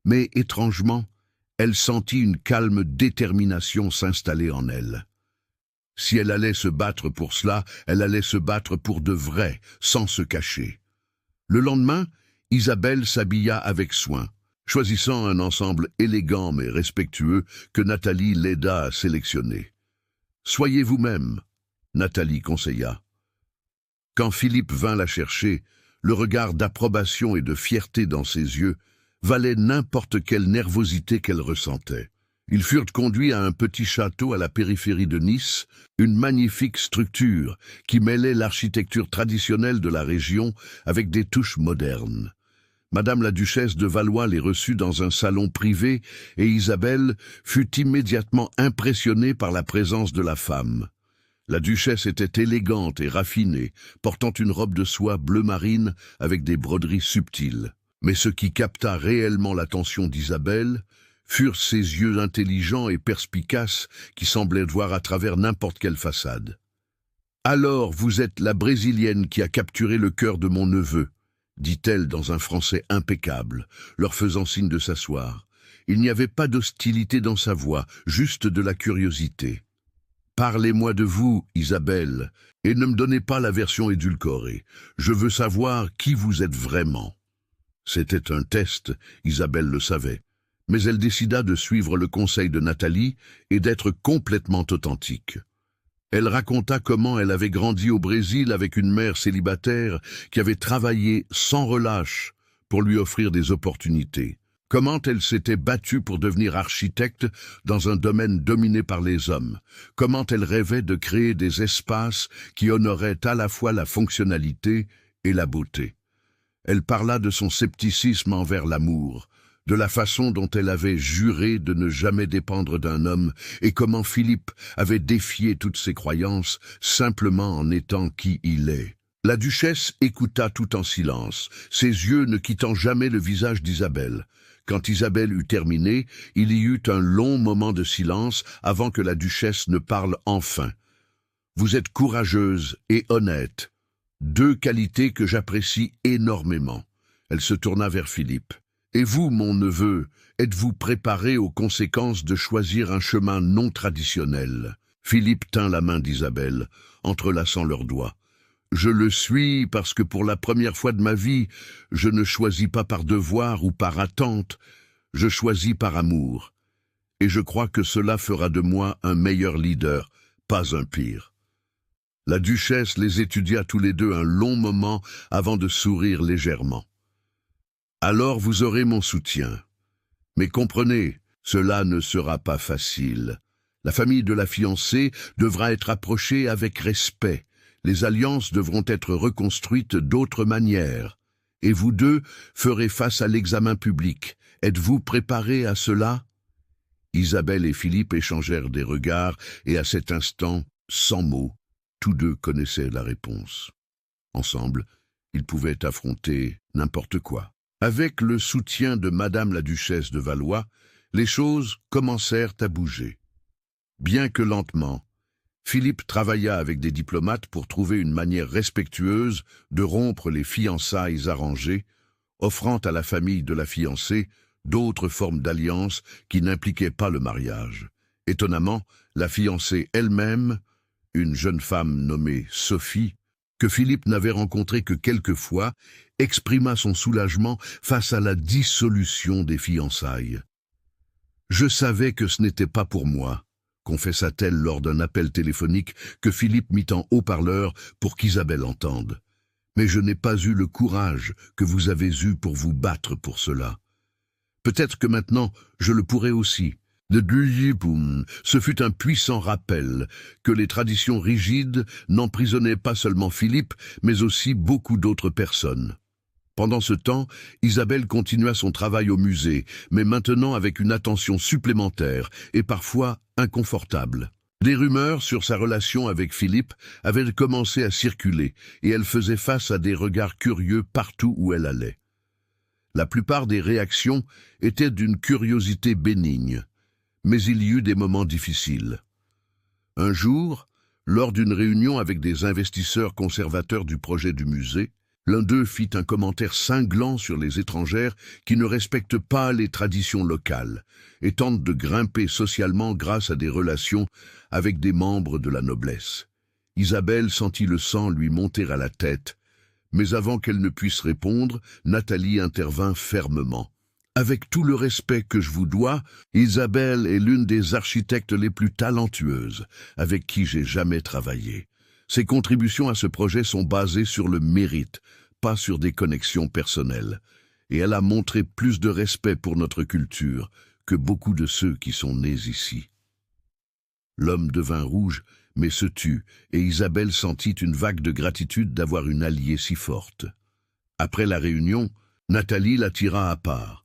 Mais étrangement, elle sentit une calme détermination s'installer en elle. Si elle allait se battre pour cela, elle allait se battre pour de vrai, sans se cacher. Le lendemain, Isabelle s'habilla avec soin, choisissant un ensemble élégant mais respectueux que Nathalie l'aida à sélectionner. « Soyez vous-même », Nathalie conseilla. Quand Philippe vint la chercher, le regard d'approbation et de fierté dans ses yeux valait n'importe quelle nervosité qu'elle ressentait. Ils furent conduits à un petit château à la périphérie de Nice, une magnifique structure qui mêlait l'architecture traditionnelle de la région avec des touches modernes. Madame la duchesse de Valois les reçut dans un salon privé et Isabelle fut immédiatement impressionnée par la présence de la femme. La duchesse était élégante et raffinée, portant une robe de soie bleu marine avec des broderies subtiles. Mais ce qui capta réellement l'attention d'Isabelle furent ses yeux intelligents et perspicaces qui semblaient voir à travers n'importe quelle façade. « Alors vous êtes la Brésilienne qui a capturé le cœur de mon neveu », dit-elle dans un français impeccable, leur faisant signe de s'asseoir. Il n'y avait pas d'hostilité dans sa voix, juste de la curiosité. « Parlez-moi de vous, Isabelle, et ne me donnez pas la version édulcorée. Je veux savoir qui vous êtes vraiment. » C'était un test, Isabelle le savait, mais elle décida de suivre le conseil de Nathalie et d'être complètement authentique. Elle raconta comment elle avait grandi au Brésil avec une mère célibataire qui avait travaillé sans relâche pour lui offrir des opportunités. Comment elle s'était battue pour devenir architecte dans un domaine dominé par les hommes. Comment elle rêvait de créer des espaces qui honoraient à la fois la fonctionnalité et la beauté. Elle parla de son scepticisme envers l'amour, de la façon dont elle avait juré de ne jamais dépendre d'un homme et comment Philippe avait défié toutes ses croyances simplement en étant qui il est. La duchesse écouta tout en silence, ses yeux ne quittant jamais le visage d'Isabelle. Quand Isabelle eut terminé, il y eut un long moment de silence avant que la duchesse ne parle enfin. « Vous êtes courageuse et honnête, deux qualités que j'apprécie énormément. » Elle se tourna vers Philippe. « Et vous, mon neveu, êtes-vous préparé aux conséquences de choisir un chemin non traditionnel ?» Philippe tint la main d'Isabelle, entrelaçant leurs doigts. Je le suis parce que pour la première fois de ma vie, je ne choisis pas par devoir ou par attente, je choisis par amour. Et je crois que cela fera de moi un meilleur leader, pas un pire. » La duchesse les étudia tous les deux un long moment avant de sourire légèrement. « Alors vous aurez mon soutien. Mais comprenez, cela ne sera pas facile. La famille de la fiancée devra être approchée avec respect. Les alliances devront être reconstruites d'autres manières. Et vous deux ferez face à l'examen public. Êtes-vous préparés à cela ?» Isabelle et Philippe échangèrent des regards, et à cet instant, sans mots, tous deux connaissaient la réponse. Ensemble, ils pouvaient affronter n'importe quoi. Avec le soutien de Madame la Duchesse de Valois, les choses commencèrent à bouger. Bien que lentement, Philippe travailla avec des diplomates pour trouver une manière respectueuse de rompre les fiançailles arrangées, offrant à la famille de la fiancée d'autres formes d'alliances qui n'impliquaient pas le mariage. Étonnamment, la fiancée elle-même, une jeune femme nommée Sophie, que Philippe n'avait rencontrée que quelques fois, exprima son soulagement face à la dissolution des fiançailles. « Je savais que ce n'était pas pour moi », confessa-t-elle lors d'un appel téléphonique que Philippe mit en haut-parleur pour qu'Isabelle entende. « Mais je n'ai pas eu le courage que vous avez eu pour vous battre pour cela. Peut-être que maintenant, je le pourrai aussi. » Ce fut un puissant rappel que les traditions rigides n'emprisonnaient pas seulement Philippe, mais aussi beaucoup d'autres personnes. Pendant ce temps, Isabelle continua son travail au musée, mais maintenant avec une attention supplémentaire et parfois inconfortable. Des rumeurs sur sa relation avec Philippe avaient commencé à circuler et elle faisait face à des regards curieux partout où elle allait. La plupart des réactions étaient d'une curiosité bénigne. Mais il y eut des moments difficiles. Un jour, lors d'une réunion avec des investisseurs conservateurs du projet du musée, l'un d'eux fit un commentaire cinglant sur les étrangères qui ne respectent pas les traditions locales et tentent de grimper socialement grâce à des relations avec des membres de la noblesse. Isabelle sentit le sang lui monter à la tête, mais avant qu'elle ne puisse répondre, Nathalie intervint fermement. « Avec tout le respect que je vous dois, Isabelle est l'une des architectes les plus talentueuses avec qui j'ai jamais travaillé. Ses contributions à ce projet sont basées sur le mérite, pas sur des connexions personnelles. Et elle a montré plus de respect pour notre culture que beaucoup de ceux qui sont nés ici. » L'homme devint rouge, mais se tut, et Isabelle sentit une vague de gratitude d'avoir une alliée si forte. Après la réunion, Nathalie la tira à part.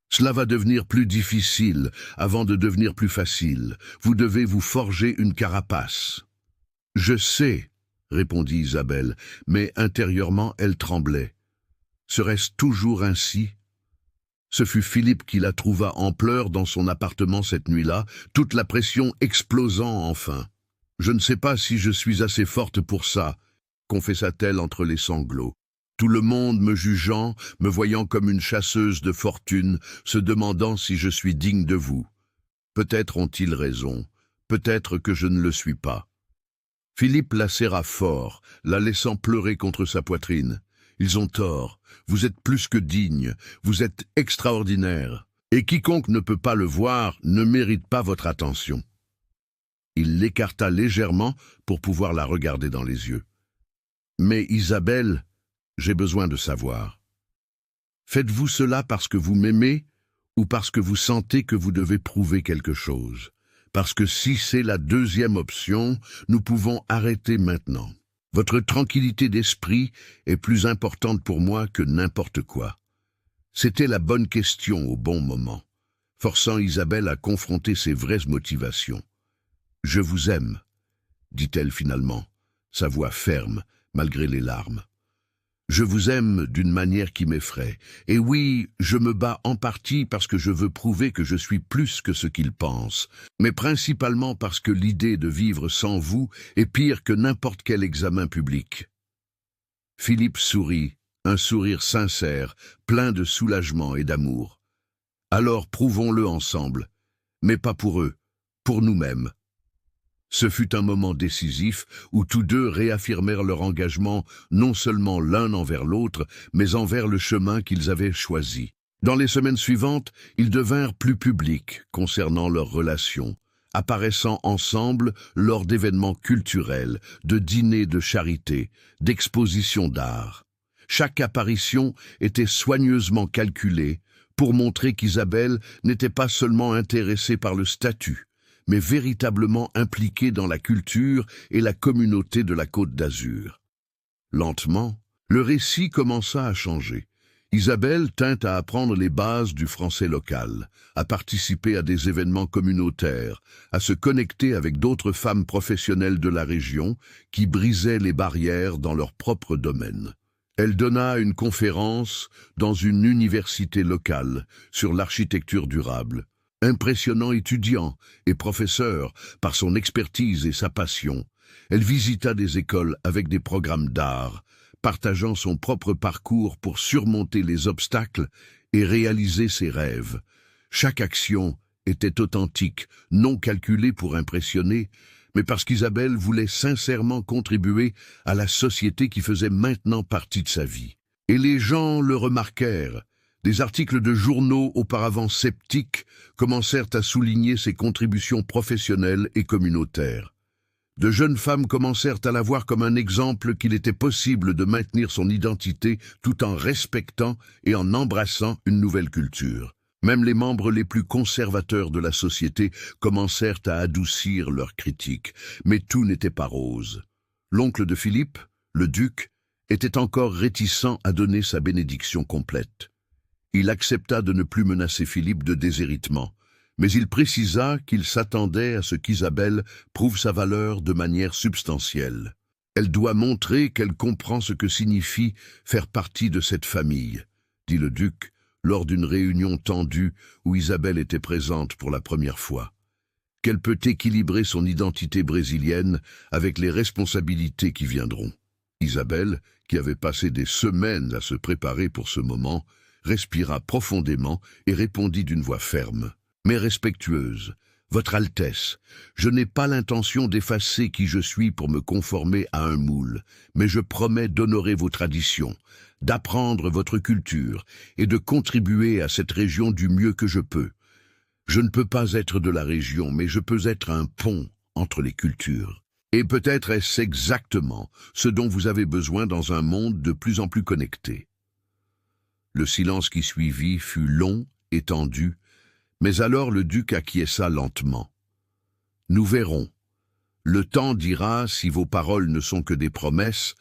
« Cela va devenir plus difficile avant de devenir plus facile. Vous devez vous forger une carapace. »« Je sais, » répondit Isabelle, mais intérieurement elle tremblait. Serait-ce toujours ainsi ? Ce fut Philippe qui la trouva en pleurs dans son appartement cette nuit-là, toute la pression explosant enfin. « Je ne sais pas si je suis assez forte pour ça, » confessa-t-elle entre les sanglots. Tout le monde me jugeant, me voyant comme une chasseuse de fortune, se demandant si je suis digne de vous. Peut-être ont-ils raison, peut-être que je ne le suis pas. Philippe la serra fort, la laissant pleurer contre sa poitrine. Ils ont tort, vous êtes plus que digne, vous êtes extraordinaire, et quiconque ne peut pas le voir ne mérite pas votre attention. Il l'écarta légèrement pour pouvoir la regarder dans les yeux. Mais Isabelle, j'ai besoin de savoir. Faites-vous cela parce que vous m'aimez ou parce que vous sentez que vous devez prouver quelque chose? Parce que si c'est la deuxième option, nous pouvons arrêter maintenant. Votre tranquillité d'esprit est plus importante pour moi que n'importe quoi. » C'était la bonne question au bon moment, forçant Isabelle à confronter ses vraies motivations. « Je vous aime, » dit-elle finalement, sa voix ferme, malgré les larmes. Je vous aime d'une manière qui m'effraie. Et oui, je me bats en partie parce que je veux prouver que je suis plus que ce qu'ils pensent, mais principalement parce que l'idée de vivre sans vous est pire que n'importe quel examen public. Philippe sourit, un sourire sincère, plein de soulagement et d'amour. Alors prouvons-le ensemble, mais pas pour eux, pour nous-mêmes. Ce fut un moment décisif où tous deux réaffirmèrent leur engagement non seulement l'un envers l'autre, mais envers le chemin qu'ils avaient choisi. Dans les semaines suivantes, ils devinrent plus publics concernant leurs relations, apparaissant ensemble lors d'événements culturels, de dîners de charité, d'expositions d'art. Chaque apparition était soigneusement calculée pour montrer qu'Isabelle n'était pas seulement intéressée par le statut, mais véritablement impliquée dans la culture et la communauté de la Côte d'Azur. Lentement, le récit commença à changer. Isabelle tint à apprendre les bases du français local, à participer à des événements communautaires, à se connecter avec d'autres femmes professionnelles de la région qui brisaient les barrières dans leur propre domaine. Elle donna une conférence dans une université locale sur l'architecture durable, impressionnant étudiants et professeurs par son expertise et sa passion. Elle visita des écoles avec des programmes d'art, partageant son propre parcours pour surmonter les obstacles et réaliser ses rêves. Chaque action était authentique, non calculée pour impressionner, mais parce qu'Isabelle voulait sincèrement contribuer à la société qui faisait maintenant partie de sa vie. Et les gens le remarquèrent. Des articles de journaux auparavant sceptiques commencèrent à souligner ses contributions professionnelles et communautaires. De jeunes femmes commencèrent à la voir comme un exemple qu'il était possible de maintenir son identité tout en respectant et en embrassant une nouvelle culture. Même les membres les plus conservateurs de la société commencèrent à adoucir leurs critiques, mais tout n'était pas rose. L'oncle de Philippe, le duc, était encore réticent à donner sa bénédiction complète. Il accepta de ne plus menacer Philippe de déshéritement, mais il précisa qu'il s'attendait à ce qu'Isabelle prouve sa valeur de manière substantielle. Elle doit montrer qu'elle comprend ce que signifie faire partie de cette famille, dit le duc, lors d'une réunion tendue où Isabelle était présente pour la première fois. Qu'elle peut équilibrer son identité brésilienne avec les responsabilités qui viendront. Isabelle, qui avait passé des semaines à se préparer pour ce moment, respira profondément et répondit d'une voix ferme, mais respectueuse. « Votre Altesse, je n'ai pas l'intention d'effacer qui je suis pour me conformer à un moule, mais je promets d'honorer vos traditions, d'apprendre votre culture et de contribuer à cette région du mieux que je peux. Je ne peux pas être de la région, mais je peux être un pont entre les cultures. Et peut-être est-ce exactement ce dont vous avez besoin dans un monde de plus en plus connecté. » Le silence qui suivit fut long et tendu, mais alors le duc acquiesça lentement. « Nous verrons. Le temps dira si vos paroles ne sont que des promesses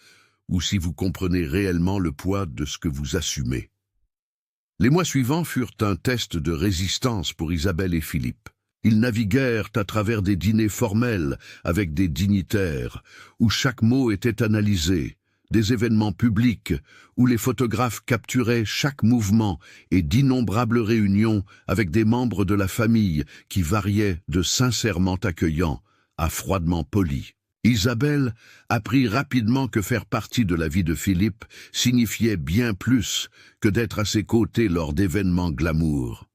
ou si vous comprenez réellement le poids de ce que vous assumez. » Les mois suivants furent un test de résistance pour Isabelle et Philippe. Ils naviguèrent à travers des dîners formels avec des dignitaires, où chaque mot était analysé, des événements publics, où les photographes capturaient chaque mouvement et d'innombrables réunions avec des membres de la famille qui variaient de sincèrement accueillants à froidement polis. Isabelle apprit rapidement que faire partie de la vie de Philippe signifiait bien plus que d'être à ses côtés lors d'événements glamour.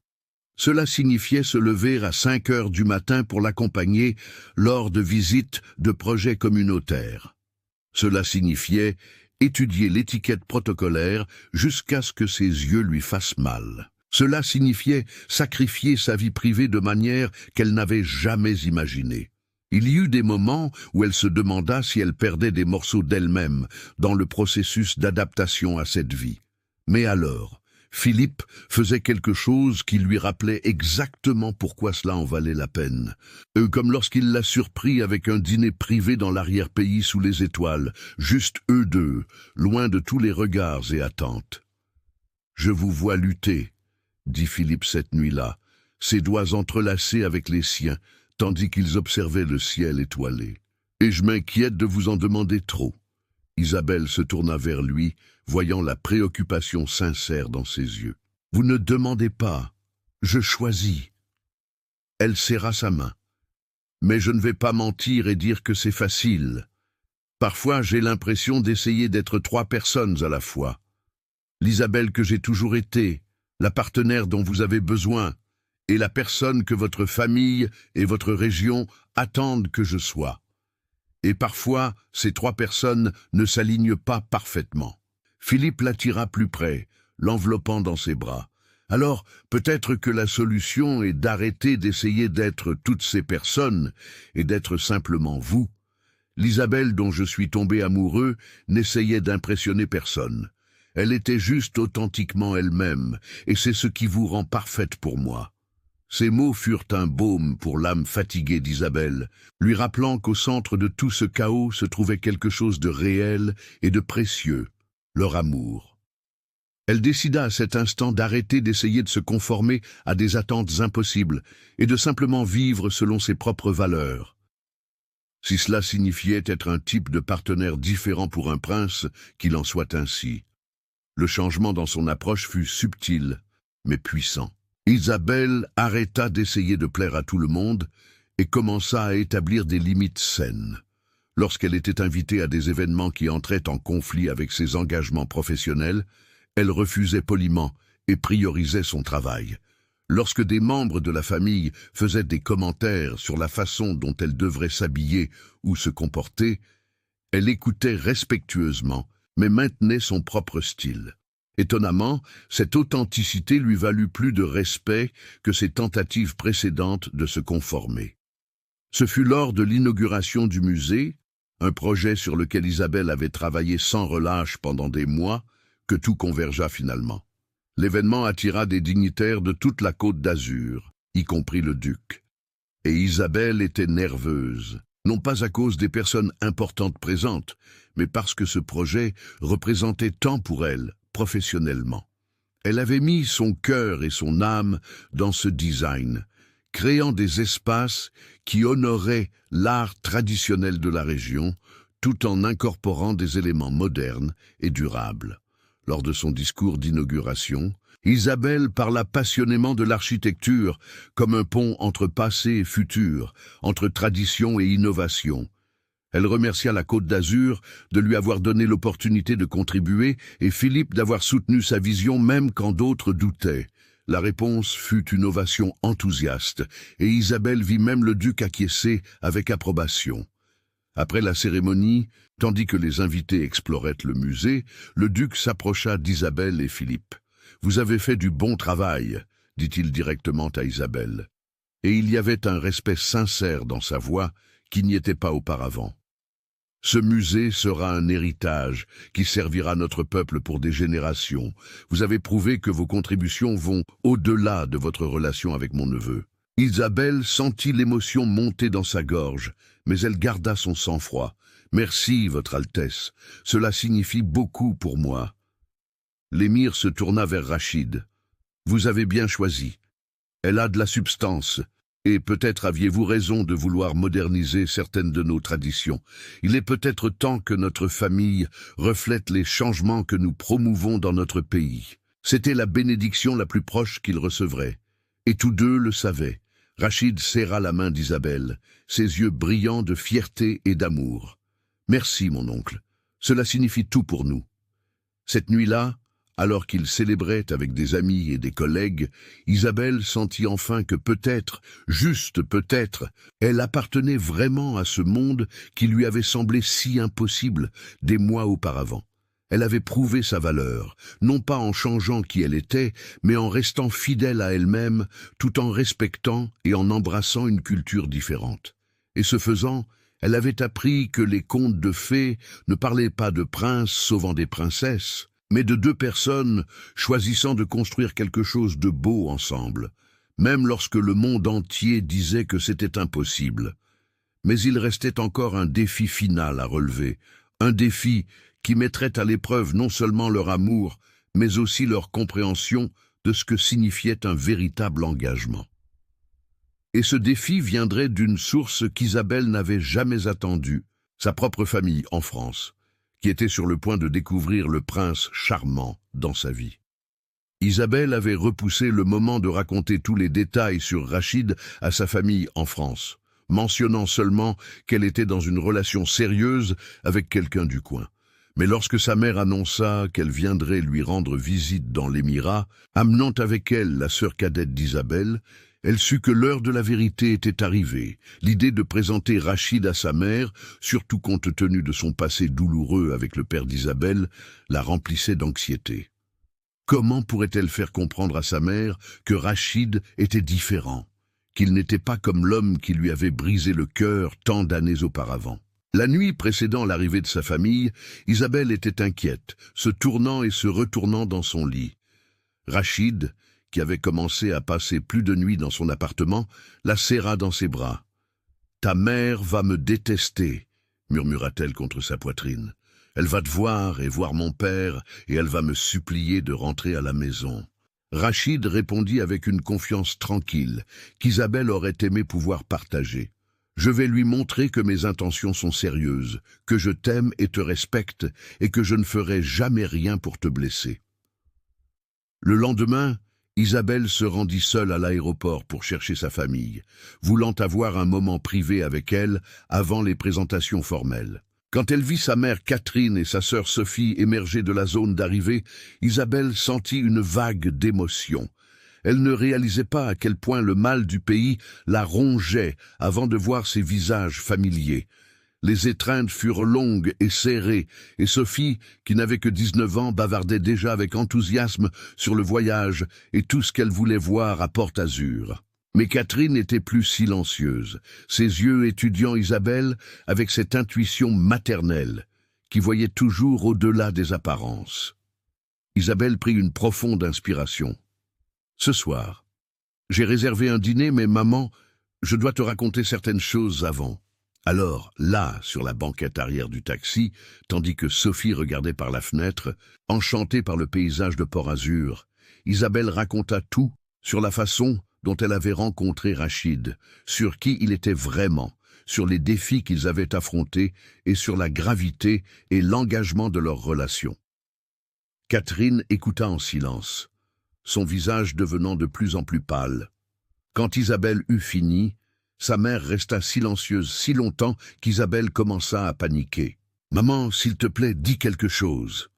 Cela signifiait se lever à 5 heures du matin pour l'accompagner lors de visites de projets communautaires. Cela signifiait étudier l'étiquette protocolaire jusqu'à ce que ses yeux lui fassent mal. Cela signifiait sacrifier sa vie privée de manière qu'elle n'avait jamais imaginée. Il y eut des moments où elle se demanda si elle perdait des morceaux d'elle-même dans le processus d'adaptation à cette vie. Mais alors, Philippe faisait quelque chose qui lui rappelait exactement pourquoi cela en valait la peine. Comme lorsqu'il l'a surpris avec un dîner privé dans l'arrière-pays sous les étoiles, juste eux deux, loin de tous les regards et attentes. « Je vous vois lutter », dit Philippe cette nuit-là, ses doigts entrelacés avec les siens, tandis qu'ils observaient le ciel étoilé. « Et je m'inquiète de vous en demander trop. » Isabelle se tourna vers lui, voyant la préoccupation sincère dans ses yeux. « Vous ne demandez pas, je choisis. » Elle serra sa main. « Mais je ne vais pas mentir et dire que c'est facile. Parfois, j'ai l'impression d'essayer d'être 3 personnes à la fois. L'Isabelle que j'ai toujours été, la partenaire dont vous avez besoin, et la personne que votre famille et votre région attendent que je sois. Et parfois, ces 3 personnes ne s'alignent pas parfaitement. Philippe l'attira plus près, l'enveloppant dans ses bras. Alors, peut-être que la solution est d'arrêter d'essayer d'être toutes ces personnes et d'être simplement vous. L'Isabelle dont je suis tombé amoureux n'essayait d'impressionner personne. Elle était juste authentiquement elle-même, et c'est ce qui vous rend parfaite pour moi. Ces mots furent un baume pour l'âme fatiguée d'Isabelle, lui rappelant qu'au centre de tout ce chaos se trouvait quelque chose de réel et de précieux, leur amour. Elle décida à cet instant d'arrêter d'essayer de se conformer à des attentes impossibles et de simplement vivre selon ses propres valeurs. Si cela signifiait être un type de partenaire différent pour un prince, qu'il en soit ainsi. Le changement dans son approche fut subtil, mais puissant. Isabelle arrêta d'essayer de plaire à tout le monde et commença à établir des limites saines. Lorsqu'elle était invitée à des événements qui entraient en conflit avec ses engagements professionnels, elle refusait poliment et priorisait son travail. Lorsque des membres de la famille faisaient des commentaires sur la façon dont elle devrait s'habiller ou se comporter, elle écoutait respectueusement, mais maintenait son propre style. Étonnamment, cette authenticité lui valut plus de respect que ses tentatives précédentes de se conformer. Ce fut lors de l'inauguration du musée, un projet sur lequel Isabelle avait travaillé sans relâche pendant des mois, que tout convergea finalement. L'événement attira des dignitaires de toute la Côte d'Azur, y compris le duc. Et Isabelle était nerveuse, non pas à cause des personnes importantes présentes, mais parce que ce projet représentait tant pour elle, professionnellement. Elle avait mis son cœur et son âme dans ce design, créant des espaces qui honoraient l'art traditionnel de la région, tout en incorporant des éléments modernes et durables. Lors de son discours d'inauguration, Isabelle parla passionnément de l'architecture comme un pont entre passé et futur, entre tradition et innovation. Elle remercia la Côte d'Azur de lui avoir donné l'opportunité de contribuer et Philippe d'avoir soutenu sa vision même quand d'autres doutaient. La réponse fut une ovation enthousiaste et Isabelle vit même le duc acquiescer avec approbation. Après la cérémonie, tandis que les invités exploraient le musée, le duc s'approcha d'Isabelle et Philippe. « Vous avez fait du bon travail », dit-il directement à Isabelle. Et il y avait un respect sincère dans sa voix qui n'y était pas auparavant. Ce musée sera un héritage qui servira notre peuple pour des générations. Vous avez prouvé que vos contributions vont au-delà de votre relation avec mon neveu. Isabelle sentit l'émotion monter dans sa gorge, mais elle garda son sang-froid. « Merci, Votre Altesse, cela signifie beaucoup pour moi. » L'émir se tourna vers Rachid. « Vous avez bien choisi. Elle a de la substance, et peut-être aviez-vous raison de vouloir moderniser certaines de nos traditions. Il est peut-être temps que notre famille reflète les changements que nous promouvons dans notre pays. » C'était la bénédiction la plus proche qu'ils recevraient, et tous deux le savaient. Rachid serra la main d'Isabelle, ses yeux brillants de fierté et d'amour. « Merci, mon oncle. Cela signifie tout pour nous. » Cette nuit-là, alors qu'ils célébraient avec des amis et des collègues, Isabelle sentit enfin que peut-être, juste peut-être, elle appartenait vraiment à ce monde qui lui avait semblé si impossible des mois auparavant. Elle avait prouvé sa valeur, non pas en changeant qui elle était, mais en restant fidèle à elle-même, tout en respectant et en embrassant une culture différente. Et ce faisant, elle avait appris que les contes de fées ne parlaient pas de princes sauvant des princesses, mais de 2 personnes choisissant de construire quelque chose de beau ensemble, même lorsque le monde entier disait que c'était impossible. Mais il restait encore un défi final à relever, un défi qui mettrait à l'épreuve non seulement leur amour, mais aussi leur compréhension de ce que signifiait un véritable engagement. Et ce défi viendrait d'une source qu'Isabelle n'avait jamais attendue, sa propre famille en France, qui était sur le point de découvrir le prince charmant dans sa vie. Isabelle avait repoussé le moment de raconter tous les détails sur Rachid à sa famille en France, mentionnant seulement qu'elle était dans une relation sérieuse avec quelqu'un du coin. Mais lorsque sa mère annonça qu'elle viendrait lui rendre visite dans l'Émirat, amenant avec elle la sœur cadette d'Isabelle, Elle sut que l'heure de la vérité était arrivée. L'idée de présenter Rachid à sa mère, surtout compte tenu de son passé douloureux avec le père d'Isabelle, la remplissait d'anxiété. Comment pourrait-elle faire comprendre à sa mère que Rachid était différent, qu'il n'était pas comme l'homme qui lui avait brisé le cœur tant d'années auparavant? La nuit précédant l'arrivée de sa famille, Isabelle était inquiète, se tournant et se retournant dans son lit. Rachid, qui avait commencé à passer plus de nuits dans son appartement, la serra dans ses bras. « Ta mère va me détester, » murmura-t-elle contre sa poitrine. « Elle va te voir et voir mon père, et elle va me supplier de rentrer à la maison. » Rachid répondit avec une confiance tranquille, qu'Isabelle aurait aimé pouvoir partager. « Je vais lui montrer que mes intentions sont sérieuses, que je t'aime et te respecte, et que je ne ferai jamais rien pour te blesser. » Le lendemain, Isabelle se rendit seule à l'aéroport pour chercher sa famille, voulant avoir un moment privé avec elle avant les présentations formelles. Quand elle vit sa mère Catherine et sa sœur Sophie émerger de la zone d'arrivée, Isabelle sentit une vague d'émotion. Elle ne réalisait pas à quel point le mal du pays la rongeait avant de voir ces visages familiers. Les étreintes furent longues et serrées, et Sophie, qui n'avait que 19 ans, bavardait déjà avec enthousiasme sur le voyage et tout ce qu'elle voulait voir à Port-Azur. Mais Catherine était plus silencieuse, ses yeux étudiant Isabelle avec cette intuition maternelle, qui voyait toujours au-delà des apparences. Isabelle prit une profonde inspiration. « Ce soir, j'ai réservé un dîner, mais maman, je dois te raconter certaines choses avant. » Alors, là, sur la banquette arrière du taxi, tandis que Sophie regardait par la fenêtre, enchantée par le paysage de Port-Azur, Isabelle raconta tout sur la façon dont elle avait rencontré Rachid, sur qui il était vraiment, sur les défis qu'ils avaient affrontés et sur la gravité et l'engagement de leur relation. Catherine écouta en silence, son visage devenant de plus en plus pâle. Quand Isabelle eut fini, sa mère resta silencieuse si longtemps qu'Isabelle commença à paniquer. « Maman, s'il te plaît, dis quelque chose. »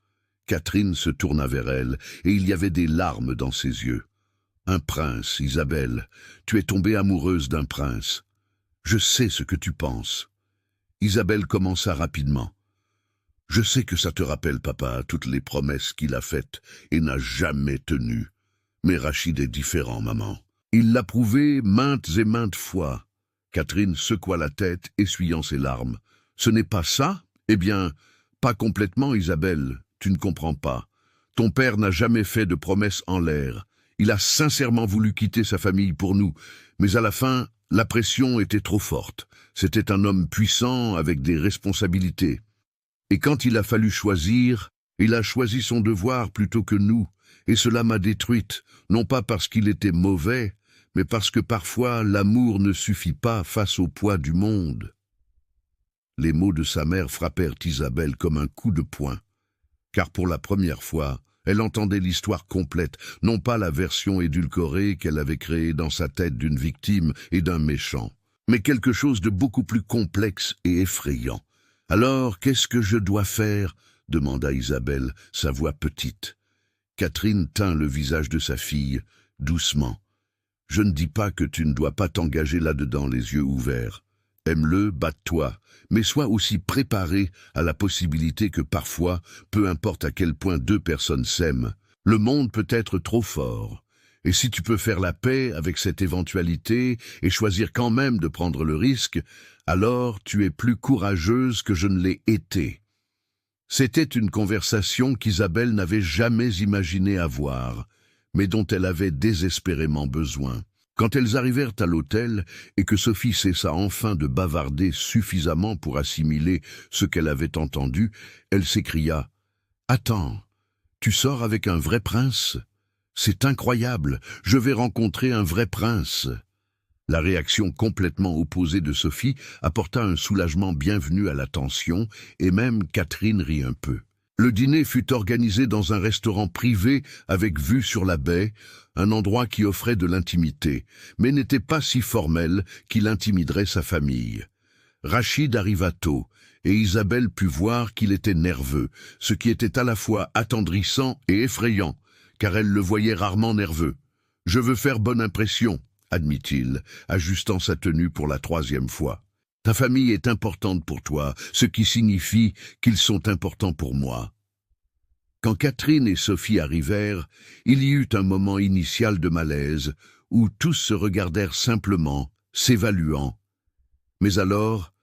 Catherine se tourna vers elle, et il y avait des larmes dans ses yeux. « Un prince, Isabelle. Tu es tombée amoureuse d'un prince. Je sais ce que tu penses. » Isabelle commença rapidement. « Je sais que ça te rappelle, papa, toutes les promesses qu'il a faites et n'a jamais tenues. Mais Rachid est différent, maman. Il l'a prouvé maintes et maintes fois. » Catherine secoua la tête, essuyant ses larmes. « Ce n'est pas ça? Eh bien, pas complètement, Isabelle, tu ne comprends pas. Ton père n'a jamais fait de promesses en l'air. Il a sincèrement voulu quitter sa famille pour nous, mais à la fin, la pression était trop forte. C'était un homme puissant avec des responsabilités. Et quand il a fallu choisir, il a choisi son devoir plutôt que nous, et cela m'a détruite, non pas parce qu'il était mauvais, mais parce que parfois l'amour ne suffit pas face au poids du monde. » Les mots de sa mère frappèrent Isabelle comme un coup de poing, car pour la première fois, elle entendait l'histoire complète, non pas la version édulcorée qu'elle avait créée dans sa tête d'une victime et d'un méchant, mais quelque chose de beaucoup plus complexe et effrayant. « Alors, qu'est-ce que je dois faire ?» demanda Isabelle, sa voix petite. Catherine tint le visage de sa fille, doucement. « Je ne dis pas que tu ne dois pas t'engager là-dedans les yeux ouverts. Aime-le, batte-toi, mais sois aussi préparé à la possibilité que parfois, peu importe à quel point deux personnes s'aiment, le monde peut être trop fort. Et si tu peux faire la paix avec cette éventualité et choisir quand même de prendre le risque, alors tu es plus courageuse que je ne l'ai été. » C'était une conversation qu'Isabelle n'avait jamais imaginé avoir, mais dont elle avait désespérément besoin. Quand elles arrivèrent à l'hôtel et que Sophie cessa enfin de bavarder suffisamment pour assimiler ce qu'elle avait entendu, elle s'écria « Attends, tu sors avec un vrai prince ? C'est incroyable, je vais rencontrer un vrai prince !» La réaction complètement opposée de Sophie apporta un soulagement bienvenu à la tension, et même Catherine rit un peu. Le dîner fut organisé dans un restaurant privé avec vue sur la baie, un endroit qui offrait de l'intimité, mais n'était pas si formel qu'il intimiderait sa famille. Rachid arriva tôt, et Isabelle put voir qu'il était nerveux, ce qui était à la fois attendrissant et effrayant, car elle le voyait rarement nerveux. « Je veux faire bonne impression. admit-il, ajustant sa tenue pour la 3e fois. Ta famille est importante pour toi, ce qui signifie qu'ils sont importants pour moi. Quand Catherine et Sophie arrivèrent, il y eut un moment initial de malaise, où tous se regardèrent simplement, s'évaluant. Mais alors,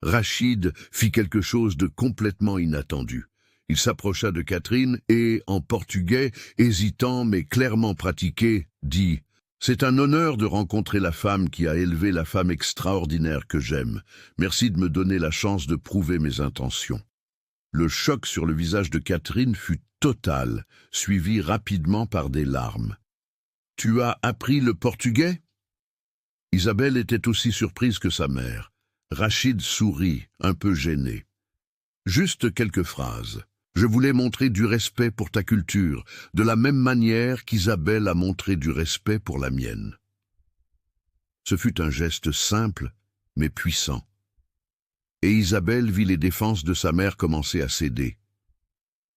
Rachid fit quelque chose de complètement inattendu. Il s'approcha de Catherine et, en portugais, hésitant mais clairement pratiqué, dit « C'est un honneur de rencontrer la femme qui a élevé la femme extraordinaire que j'aime. Merci de me donner la chance de prouver mes intentions. » Le choc sur le visage de Catherine fut total, suivi rapidement par des larmes. « Tu as appris le portugais ?» Isabelle était aussi surprise que sa mère. Rachid sourit, un peu gêné. « Juste quelques phrases. Je voulais montrer du respect pour ta culture, de la même manière qu'Isabelle a montré du respect pour la mienne. » Ce fut un geste simple, mais puissant. Et Isabelle vit les défenses de sa mère commencer à céder.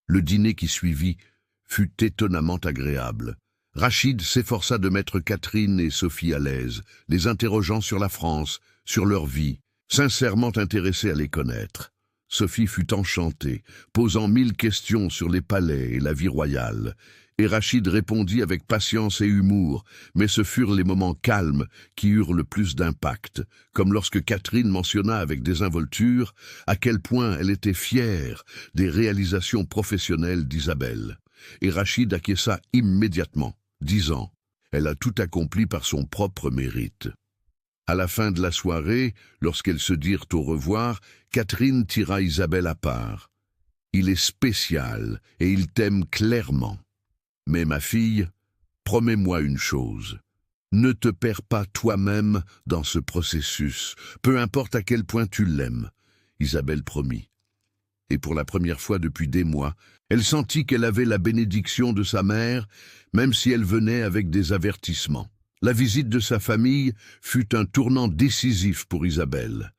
Le dîner qui suivit fut étonnamment agréable. Rachid s'efforça de mettre Catherine et Sophie à l'aise, les interrogeant sur la France, sur leur vie, sincèrement intéressé à les connaître. Sophie fut enchantée, posant 1000 questions sur les palais et la vie royale. Et Rachid répondit avec patience et humour, mais ce furent les moments calmes qui eurent le plus d'impact, comme lorsque Catherine mentionna avec désinvolture à quel point elle était fière des réalisations professionnelles d'Isabelle. Et Rachid acquiesça immédiatement, disant « Elle a tout accompli par son propre mérite ». À la fin de la soirée, lorsqu'elles se dirent au revoir, Catherine tira Isabelle à part. « Il est spécial et il t'aime clairement. Mais ma fille, promets-moi une chose. Ne te perds pas toi-même dans ce processus, peu importe à quel point tu l'aimes. » Isabelle promit. Et pour la première fois depuis des mois, elle sentit qu'elle avait la bénédiction de sa mère, même si elle venait avec des avertissements. La visite de sa famille fut un tournant décisif pour Isabelle.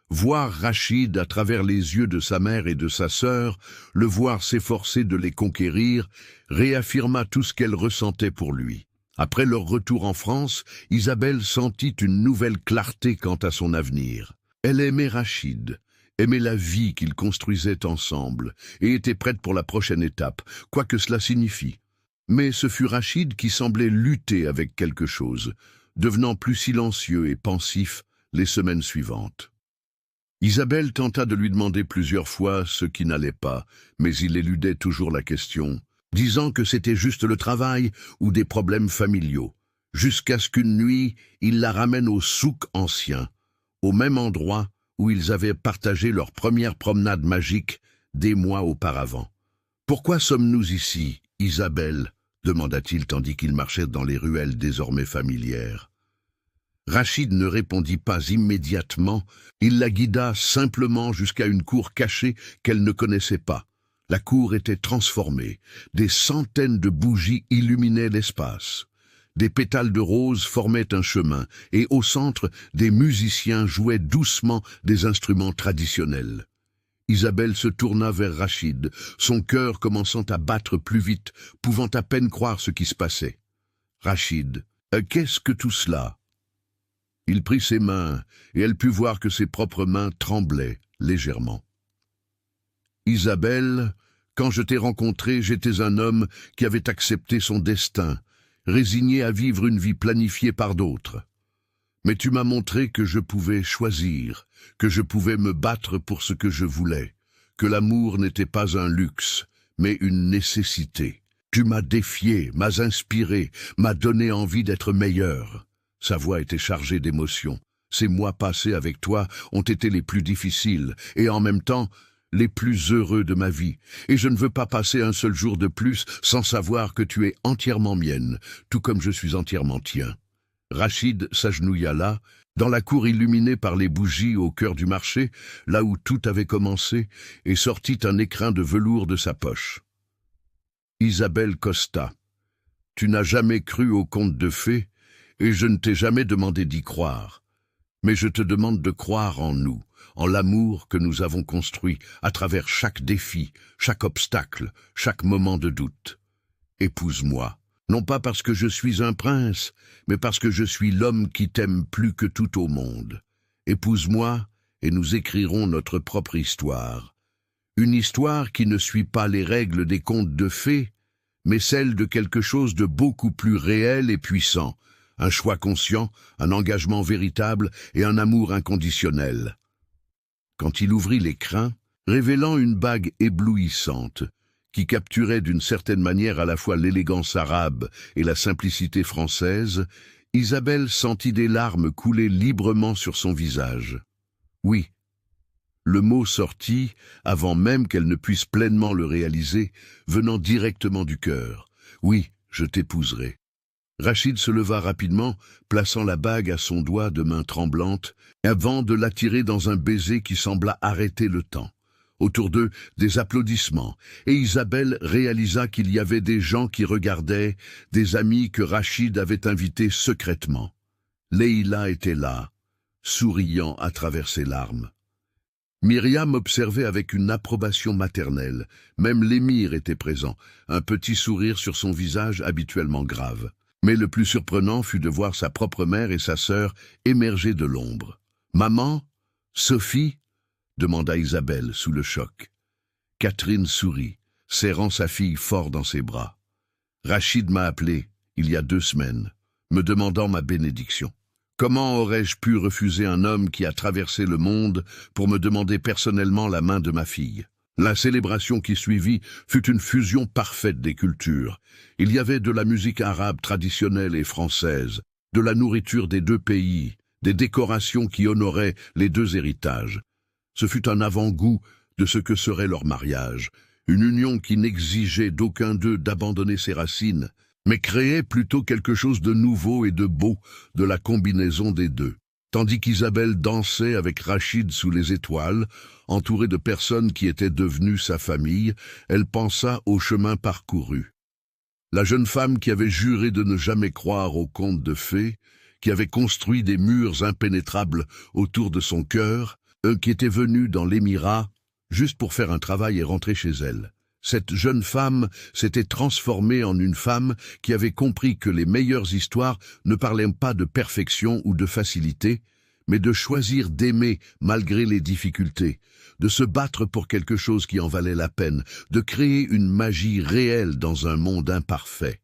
Voir Rachid à travers les yeux de sa mère et de sa sœur, le voir s'efforcer de les conquérir, réaffirma tout ce qu'elle ressentait pour lui. Après leur retour en France, Isabelle sentit une nouvelle clarté quant à son avenir. Elle aimait Rachid, aimait la vie qu'ils construisaient ensemble, et était prête pour la prochaine étape, quoi que cela signifie. Mais ce fut Rachid qui semblait lutter avec quelque chose, devenant plus silencieux et pensif les semaines suivantes. Isabelle tenta de lui demander plusieurs fois ce qui n'allait pas, mais il éludait toujours la question, disant que c'était juste le travail ou des problèmes familiaux, jusqu'à ce qu'une nuit, il la ramène au souk ancien, au même endroit où ils avaient partagé leur première promenade magique des mois auparavant. « Pourquoi sommes-nous ici, Isabelle ?» demanda-t-il tandis qu'il marchait dans les ruelles désormais familières. Rachid ne répondit pas immédiatement, il la guida simplement jusqu'à une cour cachée qu'elle ne connaissait pas. La cour était transformée, des centaines de bougies illuminaient l'espace. Des pétales de rose formaient un chemin, et au centre, des musiciens jouaient doucement des instruments traditionnels. Isabelle se tourna vers Rachid, son cœur commençant à battre plus vite, pouvant à peine croire ce qui se passait. « Rachid, qu'est-ce que tout cela ?» Il prit ses mains, et elle put voir que ses propres mains tremblaient légèrement. « Isabelle, quand je t'ai rencontrée, j'étais un homme qui avait accepté son destin, résigné à vivre une vie planifiée par d'autres. Mais tu m'as montré que je pouvais choisir, que je pouvais me battre pour ce que je voulais, que l'amour n'était pas un luxe, mais une nécessité. Tu m'as défié, m'as inspiré, m'as donné envie d'être meilleur. » Sa voix était chargée d'émotion. Ces mois passés avec toi ont été les plus difficiles, et en même temps, les plus heureux de ma vie. Et je ne veux pas passer un seul jour de plus sans savoir que tu es entièrement mienne, tout comme je suis entièrement tien. Rachid s'agenouilla là, dans la cour illuminée par les bougies au cœur du marché, là où tout avait commencé, et sortit un écrin de velours de sa poche. Isabelle Costa, tu n'as jamais cru aux contes de fées, et je ne t'ai jamais demandé d'y croire. Mais je te demande de croire en nous, en l'amour que nous avons construit à travers chaque défi, chaque obstacle, chaque moment de doute. Épouse-moi, Non pas parce que je suis un prince, mais parce que je suis l'homme qui t'aime plus que tout au monde. Épouse-moi, et nous écrirons notre propre histoire. Une histoire qui ne suit pas les règles des contes de fées, mais celle de quelque chose de beaucoup plus réel et puissant, un choix conscient, un engagement véritable et un amour inconditionnel. Quand il ouvrit l'écrin, révélant une bague éblouissante, qui capturait d'une certaine manière à la fois l'élégance arabe et la simplicité française, Isabelle sentit des larmes couler librement sur son visage. Oui, le mot sortit, avant même qu'elle ne puisse pleinement le réaliser, venant directement du cœur. Oui, je t'épouserai. Rachid se leva rapidement, plaçant la bague à son doigt de main tremblante, avant de l'attirer dans un baiser qui sembla arrêter le temps. Autour d'eux, des applaudissements, et Isabelle réalisa qu'il y avait des gens qui regardaient, des amis que Rachid avait invités secrètement. Leïla était là, souriant à travers ses larmes. Myriam observait avec une approbation maternelle. Même l'émir était présent, un petit sourire sur son visage habituellement grave. Mais le plus surprenant fut de voir sa propre mère et sa sœur émerger de l'ombre. « Maman? Sophie ?» demanda Isabelle sous le choc. Catherine sourit, serrant sa fille fort dans ses bras. « Rachid m'a appelé, il y a 2 semaines, me demandant ma bénédiction. Comment aurais-je pu refuser un homme qui a traversé le monde pour me demander personnellement la main de ma fille ? La célébration qui suivit fut une fusion parfaite des cultures. Il y avait de la musique arabe traditionnelle et française, de la nourriture des 2 pays, des décorations qui honoraient les 2 héritages. Ce fut un avant-goût de ce que serait leur mariage, une union qui n'exigeait d'aucun d'eux d'abandonner ses racines, mais créait plutôt quelque chose de nouveau et de beau de la combinaison des 2. Tandis qu'Isabelle dansait avec Rachid sous les étoiles, entourée de personnes qui étaient devenues sa famille, elle pensa au chemin parcouru. La jeune femme qui avait juré de ne jamais croire aux contes de fées, qui avait construit des murs impénétrables autour de son cœur, qui était venue dans l'émirat juste pour faire un travail et rentrer chez elle. Cette jeune femme s'était transformée en une femme qui avait compris que les meilleures histoires ne parlaient pas de perfection ou de facilité, mais de choisir d'aimer malgré les difficultés, de se battre pour quelque chose qui en valait la peine, de créer une magie réelle dans un monde imparfait.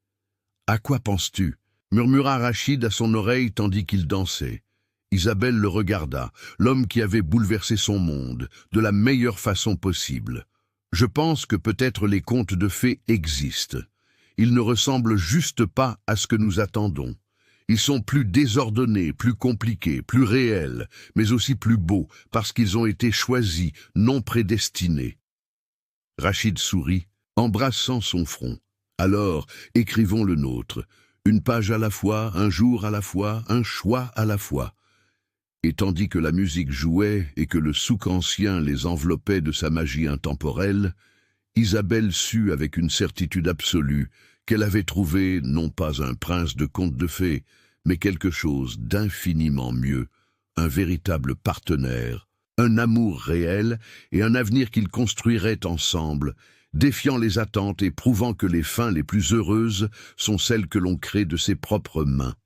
« À quoi penses-tu » murmura Rachid à son oreille tandis qu'il dansait. Isabelle le regarda, l'homme qui avait bouleversé son monde, de la meilleure façon possible. Je pense que peut-être les contes de fées existent. Ils ne ressemblent juste pas à ce que nous attendons. Ils sont plus désordonnés, plus compliqués, plus réels, mais aussi plus beaux, parce qu'ils ont été choisis, non prédestinés. Rachid sourit, embrassant son front. Alors, écrivons le nôtre. Une page à la fois, un jour à la fois, un choix à la fois. Et tandis que la musique jouait et que le souk ancien les enveloppait de sa magie intemporelle, Isabelle sut avec une certitude absolue qu'elle avait trouvé non pas un prince de contes de fées, mais quelque chose d'infiniment mieux, un véritable partenaire, un amour réel et un avenir qu'ils construiraient ensemble, défiant les attentes et prouvant que les fins les plus heureuses sont celles que l'on crée de ses propres mains.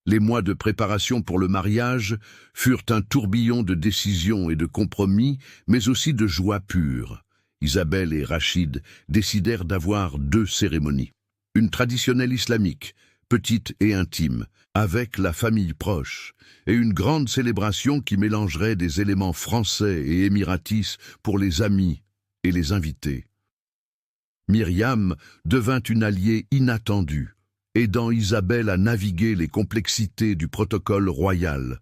Les mois de préparation pour le mariage furent un tourbillon de décisions et de compromis, mais aussi de joie pure. Isabelle et Rachid décidèrent d'avoir 2 cérémonies. Une traditionnelle islamique, petite et intime, avec la famille proche, et une grande célébration qui mélangerait des éléments français et émiratis pour les amis et les invités. Myriam devint une alliée inattendue, aidant Isabelle à naviguer les complexités du protocole royal,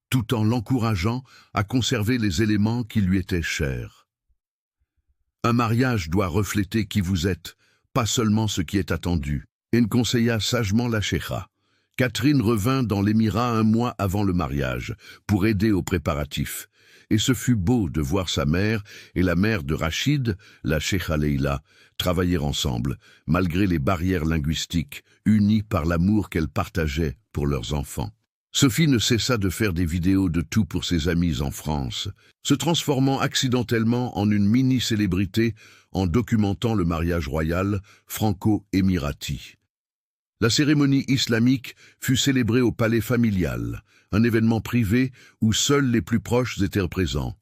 tout en l'encourageant à conserver les éléments qui lui étaient chers. Un mariage doit refléter qui vous êtes, pas seulement ce qui est attendu, et conseilla sagement la Cheikha. Catherine revint dans l'émirat 1 mois avant le mariage, pour aider aux préparatifs, et ce fut beau de voir sa mère et la mère de Rachid, la Cheikha Leïla, travailler ensemble, malgré les barrières linguistiques, unies par l'amour qu'elles partageaient pour leurs enfants. Sophie ne cessa de faire des vidéos de tout pour ses amis en France, se transformant accidentellement en une mini-célébrité en documentant le mariage royal franco-émirati. La cérémonie islamique fut célébrée au palais familial, un événement privé où seuls les plus proches étaient présents.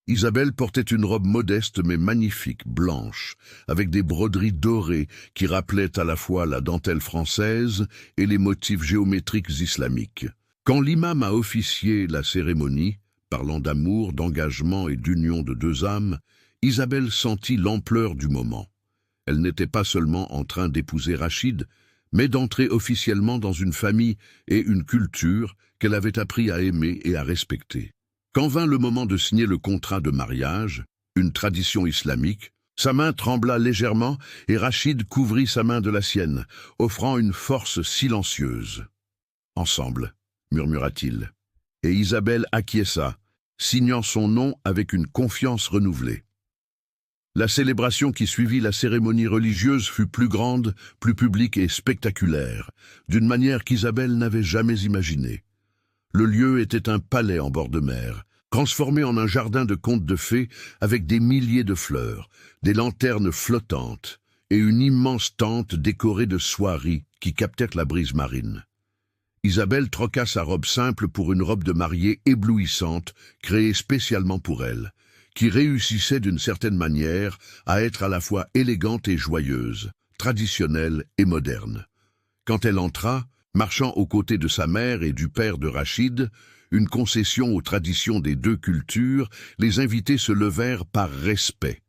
Isabelle portait une robe modeste mais magnifique, blanche, avec des broderies dorées qui rappelaient à la fois la dentelle française et les motifs géométriques islamiques. Quand l'imam a officié la cérémonie, parlant d'amour, d'engagement et d'union de deux âmes, Isabelle sentit l'ampleur du moment. Elle n'était pas seulement en train d'épouser Rachid, mais d'entrer officiellement dans une famille et une culture qu'elle avait appris à aimer et à respecter. Quand vint le moment de signer le contrat de mariage, une tradition islamique, sa main trembla légèrement et Rachid couvrit sa main de la sienne, offrant une force silencieuse. « Ensemble », murmura-t-il, et Isabelle acquiesça, signant son nom avec une confiance renouvelée. La célébration qui suivit la cérémonie religieuse fut plus grande, plus publique et spectaculaire, d'une manière qu'Isabelle n'avait jamais imaginée. Le lieu était un palais en bord de mer, transformé en un jardin de contes de fées avec des milliers de fleurs, des lanternes flottantes et une immense tente décorée de soieries qui captèrent la brise marine. Isabelle troqua sa robe simple pour une robe de mariée éblouissante, créée spécialement pour elle, qui réussissait d'une certaine manière à être à la fois élégante et joyeuse, traditionnelle et moderne. Quand elle entra, marchant aux côtés de sa mère et du père de Rachid, une concession aux traditions des deux cultures, les invités se levèrent par respect.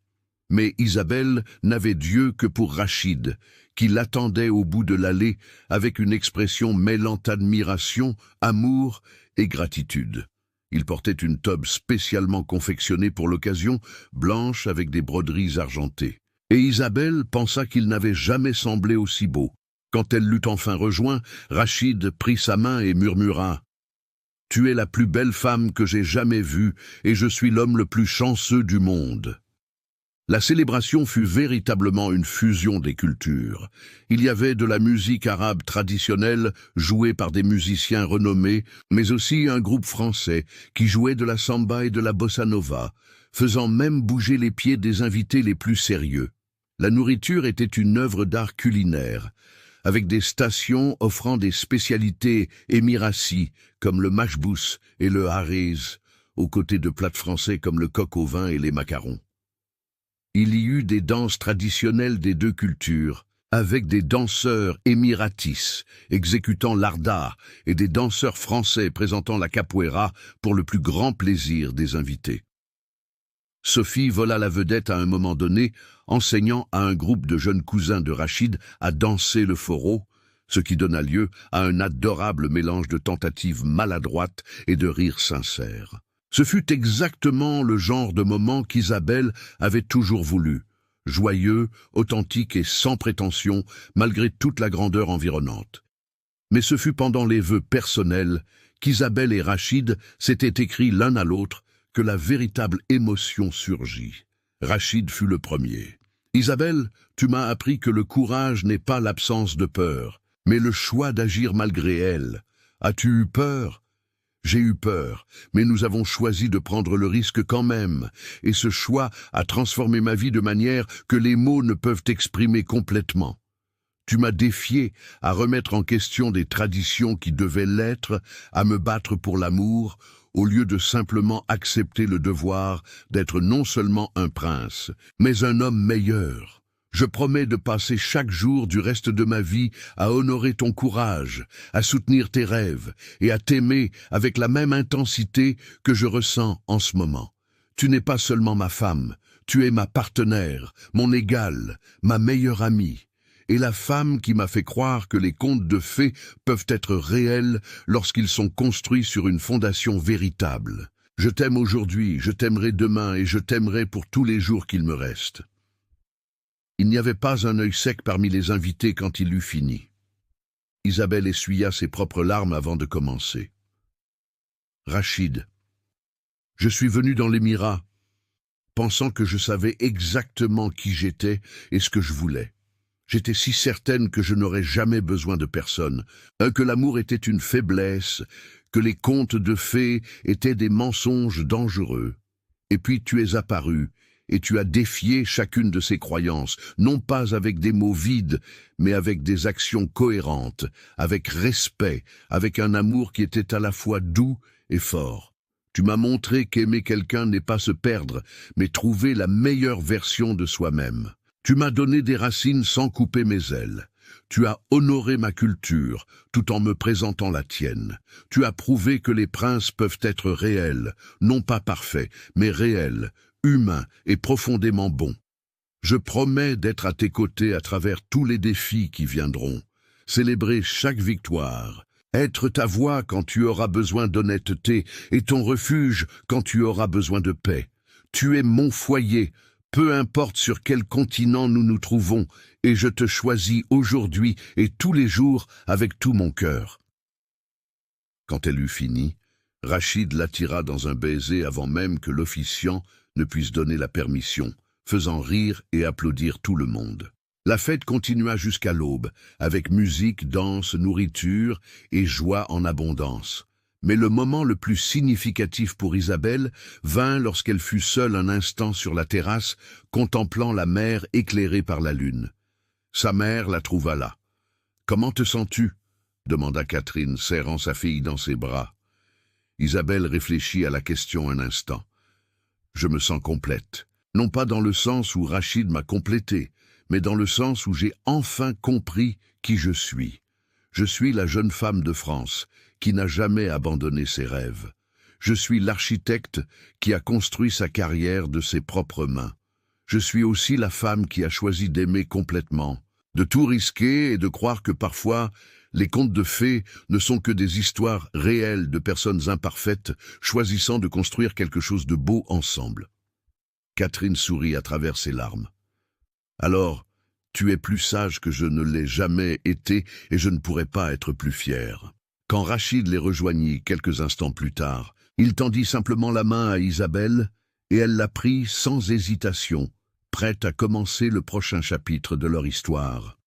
Mais Isabelle n'avait d'yeux que pour Rachid, qui l'attendait au bout de l'allée avec une expression mêlant admiration, amour et gratitude. Il portait une tobe spécialement confectionnée pour l'occasion, blanche avec des broderies argentées. Et Isabelle pensa qu'il n'avait jamais semblé aussi beau. Quand elle l'eut enfin rejoint, Rachid prit sa main et murmura « Tu es la plus belle femme que j'ai jamais vue et je suis l'homme le plus chanceux du monde. » La célébration fut véritablement une fusion des cultures. Il y avait de la musique arabe traditionnelle jouée par des musiciens renommés, mais aussi un groupe français qui jouait de la samba et de la bossa nova, faisant même bouger les pieds des invités les plus sérieux. La nourriture était une œuvre d'art culinaire, avec des stations offrant des spécialités émirassis comme le machbous et le hariz, aux côtés de plats français comme le coq au vin et les macarons. Il y eut des danses traditionnelles des deux cultures, avec des danseurs émiratis exécutant l'arda et des danseurs français présentant la capoeira pour le plus grand plaisir des invités. Sophie vola la vedette à un moment donné, enseignant à un groupe de jeunes cousins de Rachid à danser le foro, ce qui donna lieu à un adorable mélange de tentatives maladroites et de rires sincères. Ce fut exactement le genre de moment qu'Isabelle avait toujours voulu, joyeux, authentique et sans prétention, malgré toute la grandeur environnante. Mais ce fut pendant les vœux personnels qu'Isabelle et Rachid s'étaient écrits l'un à l'autre que la véritable émotion surgit. Rachid fut le premier. « Isabelle, tu m'as appris que le courage n'est pas l'absence de peur, mais le choix d'agir malgré elle. As-tu eu peur ? » J'ai eu peur, mais nous avons choisi de prendre le risque quand même, et ce choix a transformé ma vie de manière que les mots ne peuvent exprimer complètement. Tu m'as défié à remettre en question des traditions qui devaient l'être, à me battre pour l'amour, au lieu de simplement accepter le devoir d'être non seulement un prince, mais un homme meilleur. Je promets de passer chaque jour du reste de ma vie à honorer ton courage, à soutenir tes rêves et à t'aimer avec la même intensité que je ressens en ce moment. Tu n'es pas seulement ma femme, tu es ma partenaire, mon égale, ma meilleure amie, et la femme qui m'a fait croire que les contes de fées peuvent être réels lorsqu'ils sont construits sur une fondation véritable. Je t'aime aujourd'hui, je t'aimerai demain et je t'aimerai pour tous les jours qu'il me reste. Il n'y avait pas un œil sec parmi les invités quand il eut fini. Isabelle essuya ses propres larmes avant de commencer. Rachid, je suis venu dans l'émirat, pensant que je savais exactement qui j'étais et ce que je voulais. J'étais si certaine que je n'aurais jamais besoin de personne, que l'amour était une faiblesse, que les contes de fées étaient des mensonges dangereux. Et puis tu es apparu, et tu as défié chacune de ces croyances, non pas avec des mots vides, mais avec des actions cohérentes, avec respect, avec un amour qui était à la fois doux et fort. Tu m'as montré qu'aimer quelqu'un n'est pas se perdre, mais trouver la meilleure version de soi-même. Tu m'as donné des racines sans couper mes ailes. Tu as honoré ma culture, tout en me présentant la tienne. Tu as prouvé que les princes peuvent être réels, non pas parfaits, mais réels, humains et profondément bons. Je promets d'être à tes côtés à travers tous les défis qui viendront, célébrer chaque victoire, être ta voix quand tu auras besoin d'honnêteté et ton refuge quand tu auras besoin de paix. Tu es mon foyer, peu importe sur quel continent nous nous trouvons, et je te choisis aujourd'hui et tous les jours avec tout mon cœur. Quand elle eut fini, Rachid l'attira dans un baiser avant même que l'officiant ne puisse donner la permission, faisant rire et applaudir tout le monde. La fête continua jusqu'à l'aube, avec musique, danse, nourriture et joie en abondance. Mais le moment le plus significatif pour Isabelle vint lorsqu'elle fut seule un instant sur la terrasse, contemplant la mer éclairée par la lune. Sa mère la trouva là. « Comment te sens-tu » demanda Catherine, serrant sa fille dans ses bras. Isabelle réfléchit à la question un instant. « Je me sens complète. Non pas dans le sens où Rachid m'a complété, mais dans le sens où j'ai enfin compris qui je suis. Je suis la jeune femme de France, qui n'a jamais abandonné ses rêves. Je suis l'architecte qui a construit sa carrière de ses propres mains. Je suis aussi la femme qui a choisi d'aimer complètement, de tout risquer et de croire que parfois, les contes de fées ne sont que des histoires réelles de personnes imparfaites choisissant de construire quelque chose de beau ensemble. » Catherine sourit à travers ses larmes. « Alors, tu es plus sage que je ne l'ai jamais été et je ne pourrais pas être plus fier. » Quand Rachid les rejoignit quelques instants plus tard, il tendit simplement la main à Isabelle et elle la prit sans hésitation, prête à commencer le prochain chapitre de leur histoire.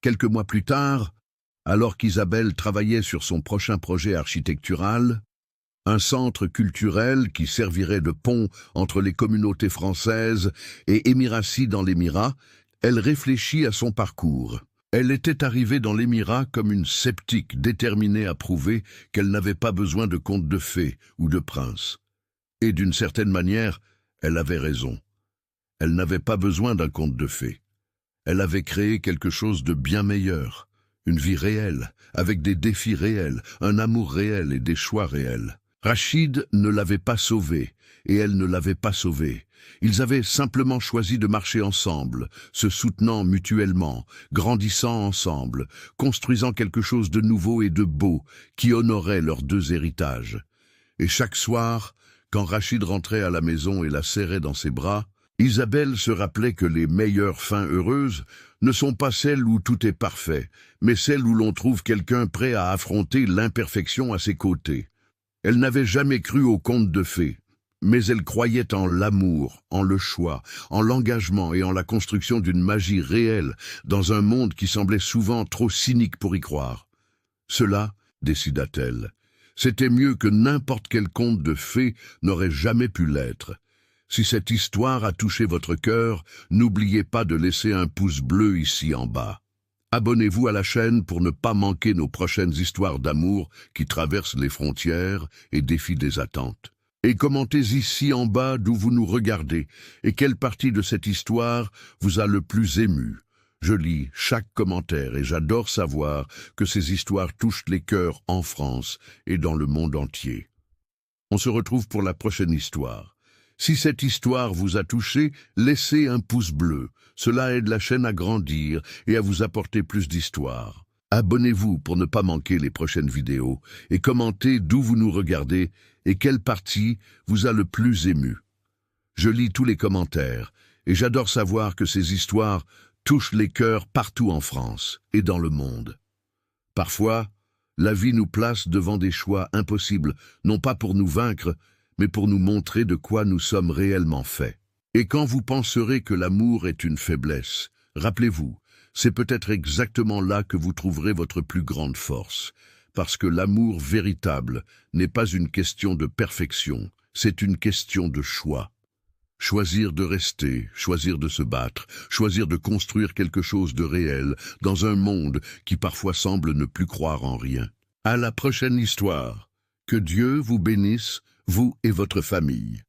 Quelques mois plus tard, alors qu'Isabelle travaillait sur son prochain projet architectural, un centre culturel qui servirait de pont entre les communautés françaises et émiraties dans l'Émirat, elle réfléchit à son parcours. Elle était arrivée dans l'Émirat comme une sceptique déterminée à prouver qu'elle n'avait pas besoin de contes de fées ou de princes. Et d'une certaine manière, elle avait raison. Elle n'avait pas besoin d'un conte de fées. Elle avait créé quelque chose de bien meilleur, une vie réelle, avec des défis réels, un amour réel et des choix réels. Rachid ne l'avait pas sauvée, et elle ne l'avait pas sauvée. Ils avaient simplement choisi de marcher ensemble, se soutenant mutuellement, grandissant ensemble, construisant quelque chose de nouveau et de beau qui honorait leurs deux héritages. Et chaque soir, quand Rachid rentrait à la maison et la serrait dans ses bras, Isabelle se rappelait que les meilleures fins heureuses ne sont pas celles où tout est parfait, mais celles où l'on trouve quelqu'un prêt à affronter l'imperfection à ses côtés. Elle n'avait jamais cru aux contes de fées, mais elle croyait en l'amour, en le choix, en l'engagement et en la construction d'une magie réelle dans un monde qui semblait souvent trop cynique pour y croire. Cela, décida-t-elle, c'était mieux que n'importe quel conte de fées n'aurait jamais pu l'être. Si cette histoire a touché votre cœur, n'oubliez pas de laisser un pouce bleu ici en bas. Abonnez-vous à la chaîne pour ne pas manquer nos prochaines histoires d'amour qui traversent les frontières et défient des attentes. Et commentez ici en bas d'où vous nous regardez et quelle partie de cette histoire vous a le plus ému. Je lis chaque commentaire et j'adore savoir que ces histoires touchent les cœurs en France et dans le monde entier. On se retrouve pour la prochaine histoire. Si cette histoire vous a touché, laissez un pouce bleu. Cela aide la chaîne à grandir et à vous apporter plus d'histoires. Abonnez-vous pour ne pas manquer les prochaines vidéos et commentez d'où vous nous regardez et quelle partie vous a le plus ému. Je lis tous les commentaires et j'adore savoir que ces histoires touchent les cœurs partout en France et dans le monde. Parfois, la vie nous place devant des choix impossibles, non pas pour nous vaincre, mais pour nous montrer de quoi nous sommes réellement faits. Et quand vous penserez que l'amour est une faiblesse, rappelez-vous, c'est peut-être exactement là que vous trouverez votre plus grande force, parce que l'amour véritable n'est pas une question de perfection, c'est une question de choix. Choisir de rester, choisir de se battre, choisir de construire quelque chose de réel dans un monde qui parfois semble ne plus croire en rien. À la prochaine histoire. Que Dieu vous bénisse, vous et votre famille.